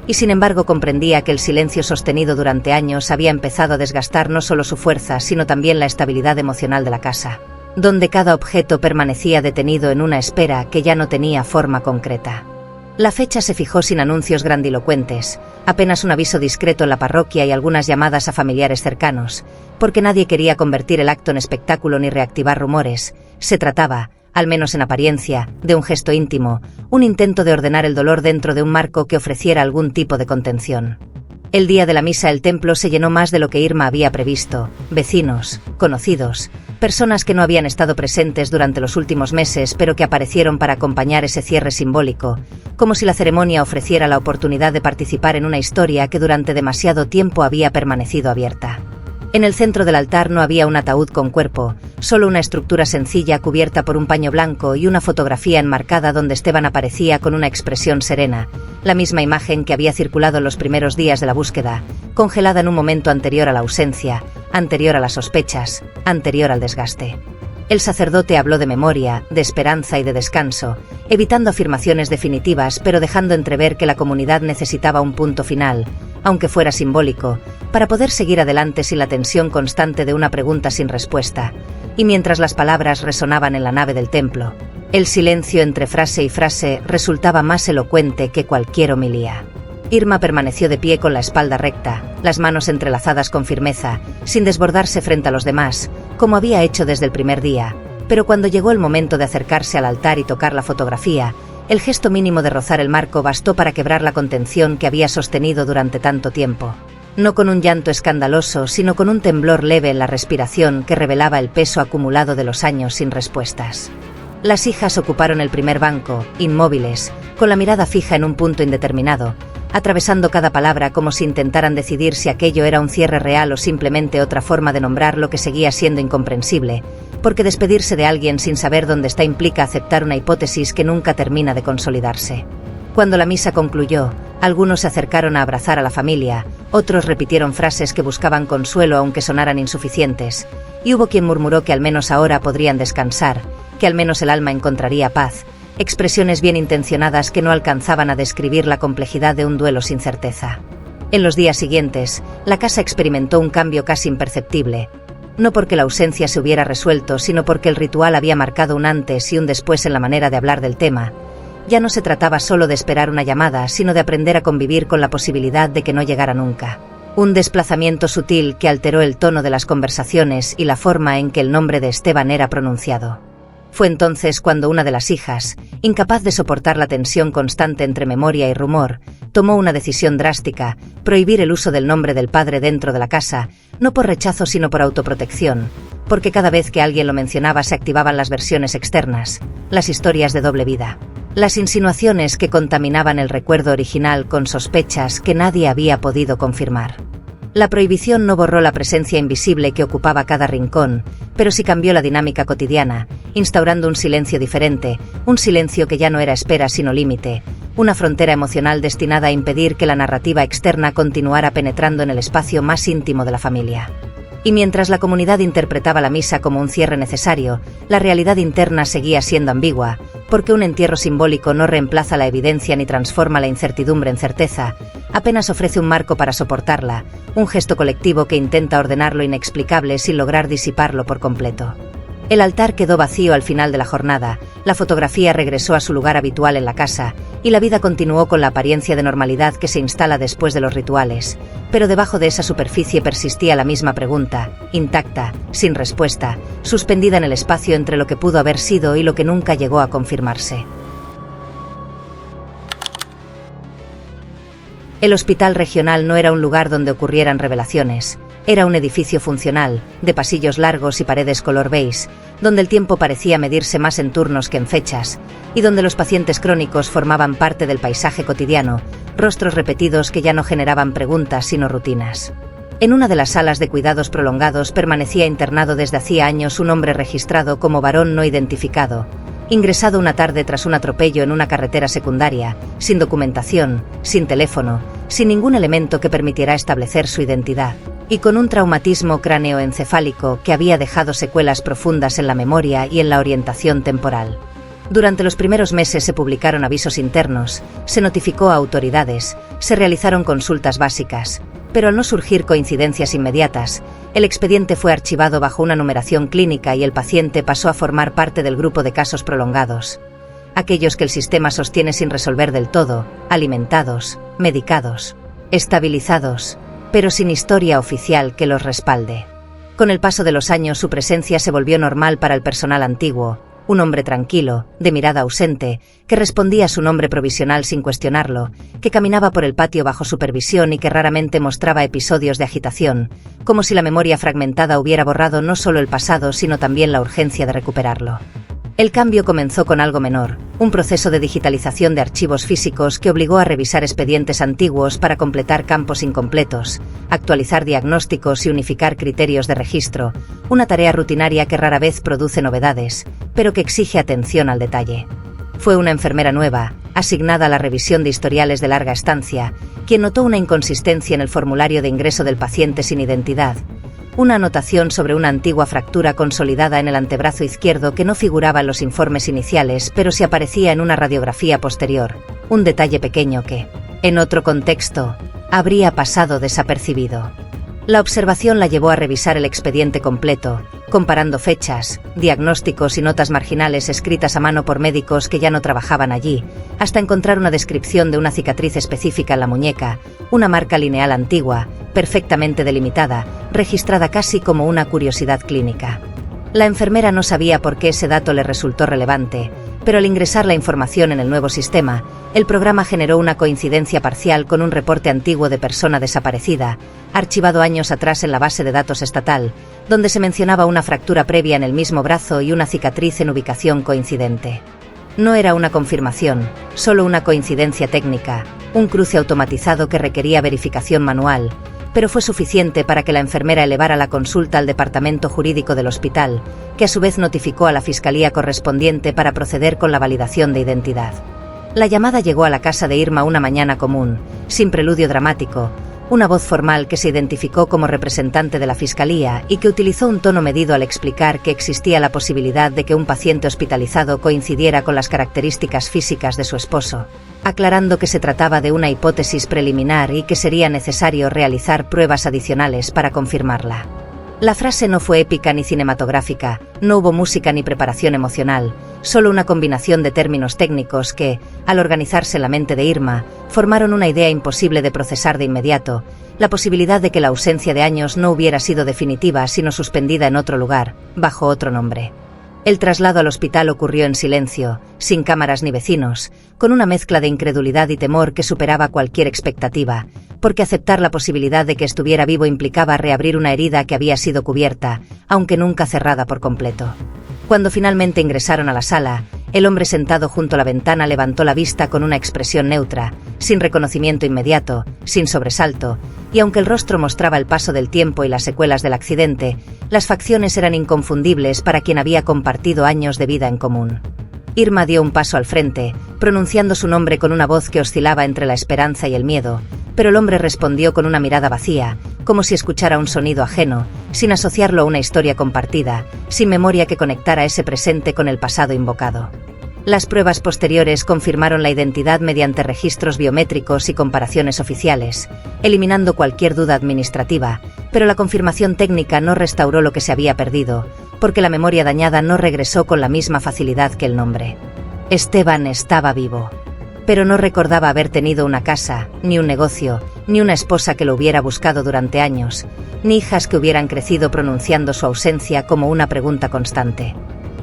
y sin embargo comprendía que el silencio sostenido durante años había empezado a desgastar no solo su fuerza sino también la estabilidad emocional de la casa, donde cada objeto permanecía detenido en una espera que ya no tenía forma concreta. La fecha se fijó sin anuncios grandilocuentes, apenas un aviso discreto en la parroquia y algunas llamadas a familiares cercanos, porque nadie quería convertir el acto en espectáculo ni reactivar rumores. Se trataba, al menos en apariencia, de un gesto íntimo, un intento de ordenar el dolor dentro de un marco que ofreciera algún tipo de contención. El día de la misa el templo se llenó más de lo que Irma había previsto: vecinos, conocidos, personas que no habían estado presentes durante los últimos meses pero que aparecieron para acompañar ese cierre simbólico, como si la ceremonia ofreciera la oportunidad de participar en una historia que durante demasiado tiempo había permanecido abierta. En el centro del altar no había un ataúd con cuerpo, solo una estructura sencilla cubierta por un paño blanco y una fotografía enmarcada donde Esteban aparecía con una expresión serena, la misma imagen que había circulado en los primeros días de la búsqueda, congelada en un momento anterior a la ausencia, anterior a las sospechas, anterior al desgaste. El sacerdote habló de memoria, de esperanza y de descanso, evitando afirmaciones definitivas pero dejando entrever que la comunidad necesitaba un punto final, aunque fuera simbólico, para poder seguir adelante sin la tensión constante de una pregunta sin respuesta. Y mientras las palabras resonaban en la nave del templo, el silencio entre frase y frase resultaba más elocuente que cualquier homilía. Irma permaneció de pie con la espalda recta, las manos entrelazadas con firmeza, sin desbordarse frente a los demás, como había hecho desde el primer día, pero cuando llegó el momento de acercarse al altar y tocar la fotografía, el gesto mínimo de rozar el marco bastó para quebrar la contención que había sostenido durante tanto tiempo. No con un llanto escandaloso, sino con un temblor leve en la respiración que revelaba el peso acumulado de los años sin respuestas. Las hijas ocuparon el primer banco, inmóviles, con la mirada fija en un punto indeterminado, atravesando cada palabra como si intentaran decidir si aquello era un cierre real o simplemente otra forma de nombrar lo que seguía siendo incomprensible, porque despedirse de alguien sin saber dónde está implica aceptar una hipótesis que nunca termina de consolidarse. Cuando la misa concluyó, algunos se acercaron a abrazar a la familia, otros repitieron frases que buscaban consuelo aunque sonaran insuficientes, y hubo quien murmuró que al menos ahora podrían descansar, que al menos el alma encontraría paz, expresiones bien intencionadas que no alcanzaban a describir la complejidad de un duelo sin certeza. En los días siguientes, la casa experimentó un cambio casi imperceptible, no porque la ausencia se hubiera resuelto, sino porque el ritual había marcado un antes y un después en la manera de hablar del tema. Ya no se trataba solo de esperar una llamada, sino de aprender a convivir con la posibilidad de que no llegara nunca. Un desplazamiento sutil que alteró el tono de las conversaciones y la forma en que el nombre de Esteban era pronunciado. Fue entonces cuando una de las hijas, incapaz de soportar la tensión constante entre memoria y rumor, tomó una decisión drástica: prohibir el uso del nombre del padre dentro de la casa, no por rechazo sino por autoprotección, porque cada vez que alguien lo mencionaba se activaban las versiones externas, las historias de doble vida, las insinuaciones que contaminaban el recuerdo original con sospechas que nadie había podido confirmar. La prohibición no borró la presencia invisible que ocupaba cada rincón, pero sí cambió la dinámica cotidiana, instaurando un silencio diferente, un silencio que ya no era espera sino límite, una frontera emocional destinada a impedir que la narrativa externa continuara penetrando en el espacio más íntimo de la familia. Y mientras la comunidad interpretaba la misa como un cierre necesario, la realidad interna seguía siendo ambigua, porque un entierro simbólico no reemplaza la evidencia ni transforma la incertidumbre en certeza, apenas ofrece un marco para soportarla, un gesto colectivo que intenta ordenar lo inexplicable sin lograr disiparlo por completo. El altar quedó vacío al final de la jornada, la fotografía regresó a su lugar habitual en la casa, y la vida continuó con la apariencia de normalidad que se instala después de los rituales, pero debajo de esa superficie persistía la misma pregunta, intacta, sin respuesta, suspendida en el espacio entre lo que pudo haber sido y lo que nunca llegó a confirmarse. El hospital regional no era un lugar donde ocurrieran revelaciones. Era un edificio funcional, de pasillos largos y paredes color beige, donde el tiempo parecía medirse más en turnos que en fechas, y donde los pacientes crónicos formaban parte del paisaje cotidiano, rostros repetidos que ya no generaban preguntas sino rutinas. En una de las salas de cuidados prolongados permanecía internado desde hacía años un hombre registrado como varón no identificado, ingresado una tarde tras un atropello en una carretera secundaria, sin documentación, sin teléfono, sin ningún elemento que permitiera establecer su identidad, y con un traumatismo cráneoencefálico que había dejado secuelas profundas en la memoria y en la orientación temporal. Durante los primeros meses se publicaron avisos internos, se notificó a autoridades, se realizaron consultas básicas, pero al no surgir coincidencias inmediatas, el expediente fue archivado bajo una numeración clínica y el paciente pasó a formar parte del grupo de casos prolongados. Aquellos que el sistema sostiene sin resolver del todo, alimentados, medicados, estabilizados, pero sin historia oficial que los respalde. Con el paso de los años su presencia se volvió normal para el personal antiguo, un hombre tranquilo, de mirada ausente, que respondía a su nombre provisional sin cuestionarlo, que caminaba por el patio bajo supervisión y que raramente mostraba episodios de agitación, como si la memoria fragmentada hubiera borrado no solo el pasado sino también la urgencia de recuperarlo. El cambio comenzó con algo menor, un proceso de digitalización de archivos físicos que obligó a revisar expedientes antiguos para completar campos incompletos, actualizar diagnósticos y unificar criterios de registro, una tarea rutinaria que rara vez produce novedades, pero que exige atención al detalle. Fue una enfermera nueva, asignada a la revisión de historiales de larga estancia, quien notó una inconsistencia en el formulario de ingreso del paciente sin identidad, una anotación sobre una antigua fractura consolidada en el antebrazo izquierdo que no figuraba en los informes iniciales pero sí aparecía en una radiografía posterior, un detalle pequeño que, en otro contexto, habría pasado desapercibido. La observación la llevó a revisar el expediente completo, comparando fechas, diagnósticos y notas marginales escritas a mano por médicos que ya no trabajaban allí, hasta encontrar una descripción de una cicatriz específica en la muñeca, una marca lineal antigua, perfectamente delimitada, registrada casi como una curiosidad clínica. La enfermera no sabía por qué ese dato le resultó relevante, pero al ingresar la información en el nuevo sistema, el programa generó una coincidencia parcial con un reporte antiguo de persona desaparecida, archivado años atrás en la base de datos estatal, donde se mencionaba una fractura previa en el mismo brazo y una cicatriz en ubicación coincidente. No era una confirmación, solo una coincidencia técnica, un cruce automatizado que requería verificación manual, pero fue suficiente para que la enfermera elevara la consulta al departamento jurídico del hospital, que a su vez notificó a la fiscalía correspondiente para proceder con la validación de identidad. La llamada llegó a la casa de Irma una mañana común, sin preludio dramático, una voz formal que se identificó como representante de la fiscalía y que utilizó un tono medido al explicar que existía la posibilidad de que un paciente hospitalizado coincidiera con las características físicas de su esposo, aclarando que se trataba de una hipótesis preliminar y que sería necesario realizar pruebas adicionales para confirmarla. La frase no fue épica ni cinematográfica, no hubo música ni preparación emocional, solo una combinación de términos técnicos que, al organizarse en la mente de Irma, formaron una idea imposible de procesar de inmediato, la posibilidad de que la ausencia de años no hubiera sido definitiva sino suspendida en otro lugar, bajo otro nombre. El traslado al hospital ocurrió en silencio, sin cámaras ni vecinos, con una mezcla de incredulidad y temor que superaba cualquier expectativa, porque aceptar la posibilidad de que estuviera vivo implicaba reabrir una herida que había sido cubierta, aunque nunca cerrada por completo. Cuando finalmente ingresaron a la sala, el hombre sentado junto a la ventana levantó la vista con una expresión neutra, sin reconocimiento inmediato, sin sobresalto, y aunque el rostro mostraba el paso del tiempo y las secuelas del accidente, las facciones eran inconfundibles para quien había compartido años de vida en común. Irma dio un paso al frente, pronunciando su nombre con una voz que oscilaba entre la esperanza y el miedo, pero el hombre respondió con una mirada vacía, como si escuchara un sonido ajeno, sin asociarlo a una historia compartida, sin memoria que conectara ese presente con el pasado invocado. Las pruebas posteriores confirmaron la identidad mediante registros biométricos y comparaciones oficiales, eliminando cualquier duda administrativa, pero la confirmación técnica no restauró lo que se había perdido, porque la memoria dañada no regresó con la misma facilidad que el nombre. Esteban estaba vivo, pero no recordaba haber tenido una casa, ni un negocio, ni una esposa que lo hubiera buscado durante años, ni hijas que hubieran crecido pronunciando su ausencia como una pregunta constante.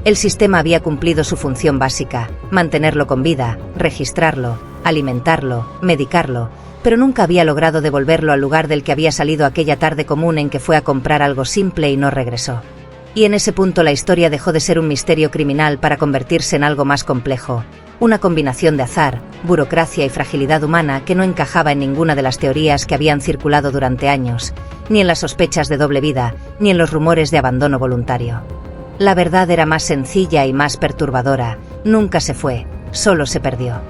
El sistema había cumplido su función básica, mantenerlo con vida, registrarlo, alimentarlo, medicarlo, pero nunca había logrado devolverlo al lugar del que había salido aquella tarde común en que fue a comprar algo simple y no regresó. Y en ese punto la historia dejó de ser un misterio criminal para convertirse en algo más complejo, una combinación de azar, burocracia y fragilidad humana que no encajaba en ninguna de las teorías que habían circulado durante años, ni en las sospechas de doble vida, ni en los rumores de abandono voluntario. La verdad era más sencilla y más perturbadora, nunca se fue, solo se perdió.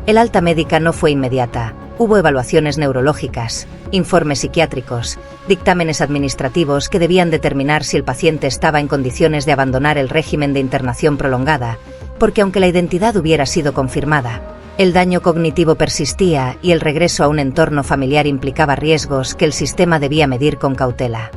El alta médica no fue inmediata, hubo evaluaciones neurológicas, informes psiquiátricos, dictámenes administrativos que debían determinar si el paciente estaba en condiciones de abandonar el régimen de internación prolongada, porque aunque la identidad hubiera sido confirmada, el daño cognitivo persistía y el regreso a un entorno familiar implicaba riesgos que el sistema debía medir con cautela.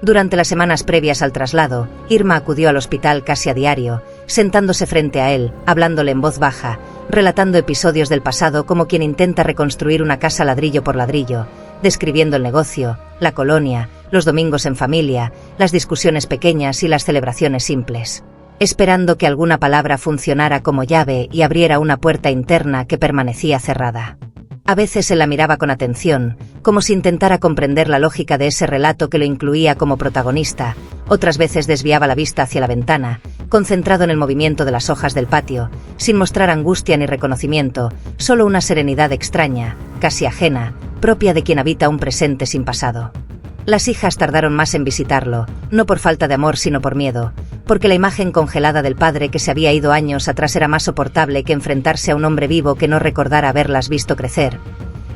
Durante las semanas previas al traslado, Irma acudió al hospital casi a diario, sentándose frente a él, hablándole en voz baja, relatando episodios del pasado como quien intenta reconstruir una casa ladrillo por ladrillo, describiendo el negocio, la colonia, los domingos en familia, las discusiones pequeñas y las celebraciones simples, esperando que alguna palabra funcionara como llave y abriera una puerta interna que permanecía cerrada. A veces él la miraba con atención, como si intentara comprender la lógica de ese relato que lo incluía como protagonista, otras veces desviaba la vista hacia la ventana, concentrado en el movimiento de las hojas del patio, sin mostrar angustia ni reconocimiento, solo una serenidad extraña, casi ajena, propia de quien habita un presente sin pasado. Las hijas tardaron más en visitarlo, no por falta de amor sino por miedo, porque la imagen congelada del padre que se había ido años atrás era más soportable que enfrentarse a un hombre vivo que no recordara haberlas visto crecer.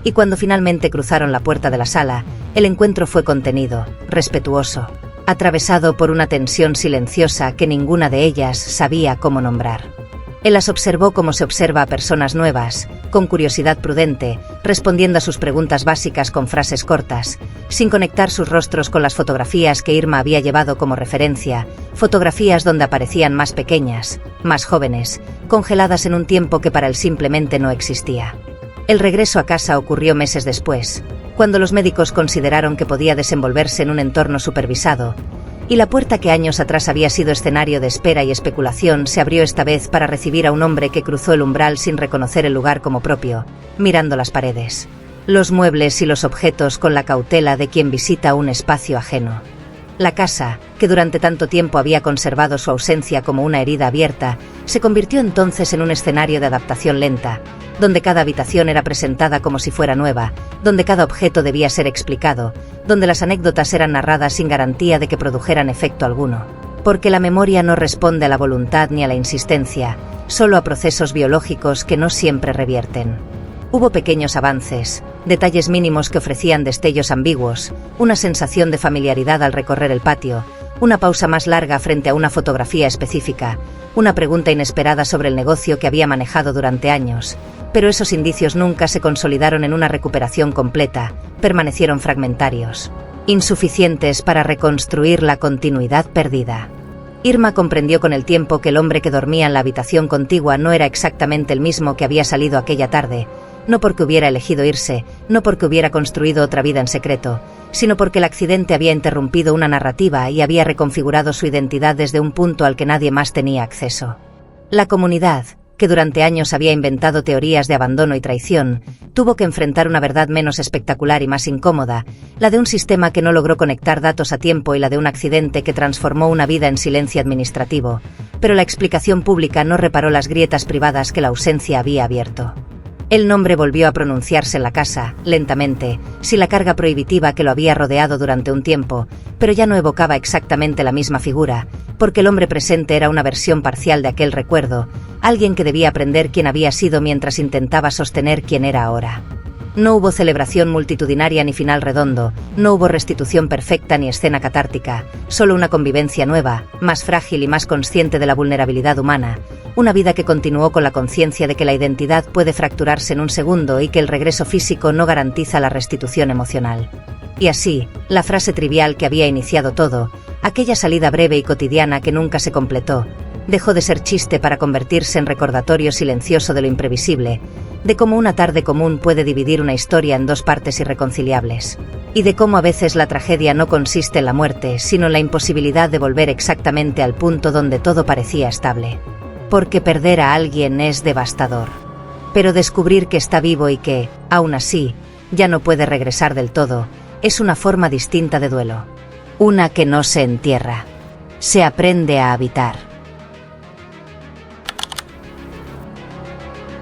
Y cuando finalmente cruzaron la puerta de la sala, el encuentro fue contenido, respetuoso, atravesado por una tensión silenciosa que ninguna de ellas sabía cómo nombrar. Él las observó como se observa a personas nuevas, con curiosidad prudente, respondiendo a sus preguntas básicas con frases cortas, sin conectar sus rostros con las fotografías que Irma había llevado como referencia, fotografías donde aparecían más pequeñas, más jóvenes, congeladas en un tiempo que para él simplemente no existía. El regreso a casa ocurrió meses después, cuando los médicos consideraron que podía desenvolverse en un entorno supervisado, y la puerta que años atrás había sido escenario de espera y especulación se abrió esta vez para recibir a un hombre que cruzó el umbral sin reconocer el lugar como propio, mirando las paredes, los muebles y los objetos con la cautela de quien visita un espacio ajeno. La casa, que durante tanto tiempo había conservado su ausencia como una herida abierta, se convirtió entonces en un escenario de adaptación lenta, donde cada habitación era presentada como si fuera nueva, donde cada objeto debía ser explicado, donde las anécdotas eran narradas sin garantía de que produjeran efecto alguno. Porque la memoria no responde a la voluntad ni a la insistencia, solo a procesos biológicos que no siempre revierten. Hubo pequeños avances, detalles mínimos que ofrecían destellos ambiguos, una sensación de familiaridad al recorrer el patio, Una pausa más larga frente a una fotografía específica, una pregunta inesperada sobre el negocio que había manejado durante años, pero esos indicios nunca se consolidaron en una recuperación completa, permanecieron fragmentarios, insuficientes para reconstruir la continuidad perdida. Irma comprendió con el tiempo que el hombre que dormía en la habitación contigua no era exactamente el mismo que había salido aquella tarde, no porque hubiera elegido irse, no porque hubiera construido otra vida en secreto, sino porque el accidente había interrumpido una narrativa y había reconfigurado su identidad desde un punto al que nadie más tenía acceso. La comunidad, que durante años había inventado teorías de abandono y traición, tuvo que enfrentar una verdad menos espectacular y más incómoda, la de un sistema que no logró conectar datos a tiempo y la de un accidente que transformó una vida en silencio administrativo, pero la explicación pública no reparó las grietas privadas que la ausencia había abierto. El nombre volvió a pronunciarse en la casa, lentamente, sin la carga prohibitiva que lo había rodeado durante un tiempo, pero ya no evocaba exactamente la misma figura, porque el hombre presente era una versión parcial de aquel recuerdo, alguien que debía aprender quién había sido mientras intentaba sostener quién era ahora. No hubo celebración multitudinaria ni final redondo, no hubo restitución perfecta ni escena catártica, solo una convivencia nueva, más frágil y más consciente de la vulnerabilidad humana, una vida que continuó con la conciencia de que la identidad puede fracturarse en un segundo y que el regreso físico no garantiza la restitución emocional. Y así, la frase trivial que había iniciado todo, aquella salida breve y cotidiana que nunca se completó, dejó de ser chiste para convertirse en recordatorio silencioso de lo imprevisible, de cómo una tarde común puede dividir una historia en dos partes irreconciliables, y de cómo a veces la tragedia no consiste en la muerte, sino en la imposibilidad de volver exactamente al punto donde todo parecía estable. Porque perder a alguien es devastador. Pero descubrir que está vivo y que, aún así, ya no puede regresar del todo, es una forma distinta de duelo. Una que no se entierra. Se aprende a habitar.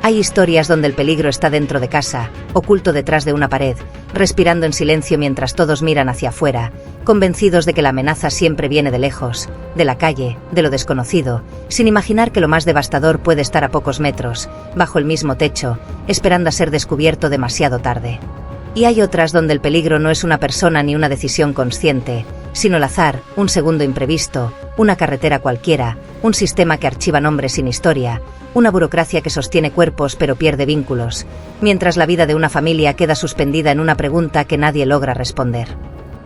Hay historias donde el peligro está dentro de casa, oculto detrás de una pared, respirando en silencio mientras todos miran hacia afuera, convencidos de que la amenaza siempre viene de lejos, de la calle, de lo desconocido, sin imaginar que lo más devastador puede estar a pocos metros, bajo el mismo techo, esperando a ser descubierto demasiado tarde. Y hay otras donde el peligro no es una persona ni una decisión consciente, sino el azar, un segundo imprevisto, una carretera cualquiera, un sistema que archiva nombres sin historia, una burocracia que sostiene cuerpos pero pierde vínculos, mientras la vida de una familia queda suspendida en una pregunta que nadie logra responder.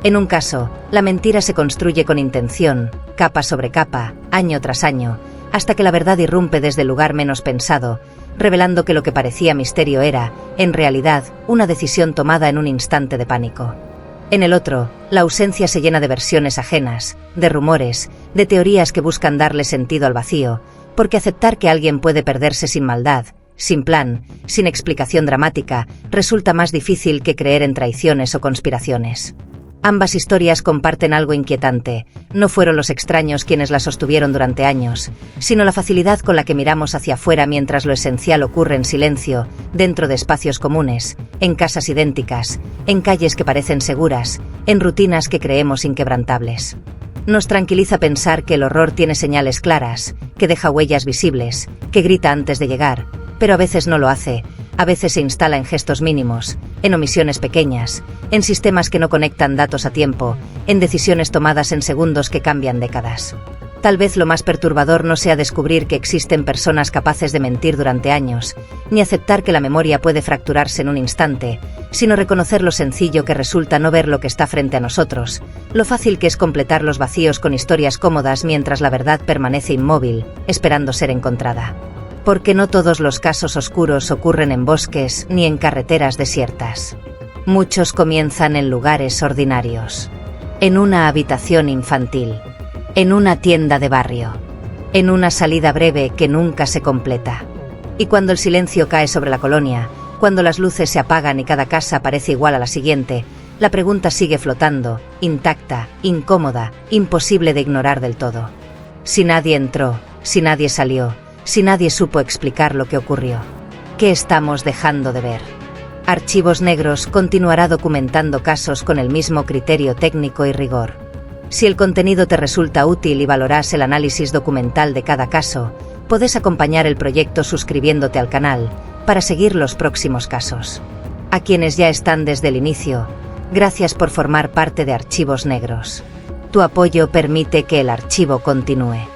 En un caso, la mentira se construye con intención, capa sobre capa, año tras año, hasta que la verdad irrumpe desde el lugar menos pensado, revelando que lo que parecía misterio era, en realidad, una decisión tomada en un instante de pánico. En el otro, la ausencia se llena de versiones ajenas, de rumores, de teorías que buscan darle sentido al vacío, porque aceptar que alguien puede perderse sin maldad, sin plan, sin explicación dramática, resulta más difícil que creer en traiciones o conspiraciones. Ambas historias comparten algo inquietante. No fueron los extraños quienes las sostuvieron durante años, sino la facilidad con la que miramos hacia afuera mientras lo esencial ocurre en silencio, dentro de espacios comunes, en casas idénticas, en calles que parecen seguras, en rutinas que creemos inquebrantables. Nos tranquiliza pensar que el horror tiene señales claras, que deja huellas visibles, que grita antes de llegar, pero a veces no lo hace. A veces se instala en gestos mínimos, en omisiones pequeñas, en sistemas que no conectan datos a tiempo, en decisiones tomadas en segundos que cambian décadas. Tal vez lo más perturbador no sea descubrir que existen personas capaces de mentir durante años, ni aceptar que la memoria puede fracturarse en un instante, sino reconocer lo sencillo que resulta no ver lo que está frente a nosotros, lo fácil que es completar los vacíos con historias cómodas mientras la verdad permanece inmóvil, esperando ser encontrada. Porque no todos los casos oscuros ocurren en bosques ni en carreteras desiertas. Muchos comienzan en lugares ordinarios. En una habitación infantil. En una tienda de barrio. En una salida breve que nunca se completa. Y cuando el silencio cae sobre la colonia, cuando las luces se apagan y cada casa parece igual a la siguiente, la pregunta sigue flotando, intacta, incómoda, imposible de ignorar del todo. Si nadie entró, si nadie salió, si nadie supo explicar lo que ocurrió. ¿Qué estamos dejando de ver? Archivos Negros continuará documentando casos con el mismo criterio técnico y rigor. Si el contenido te resulta útil y valoras el análisis documental de cada caso, podés acompañar el proyecto suscribiéndote al canal, para seguir los próximos casos. A quienes ya están desde el inicio, gracias por formar parte de Archivos Negros. Tu apoyo permite que el archivo continúe.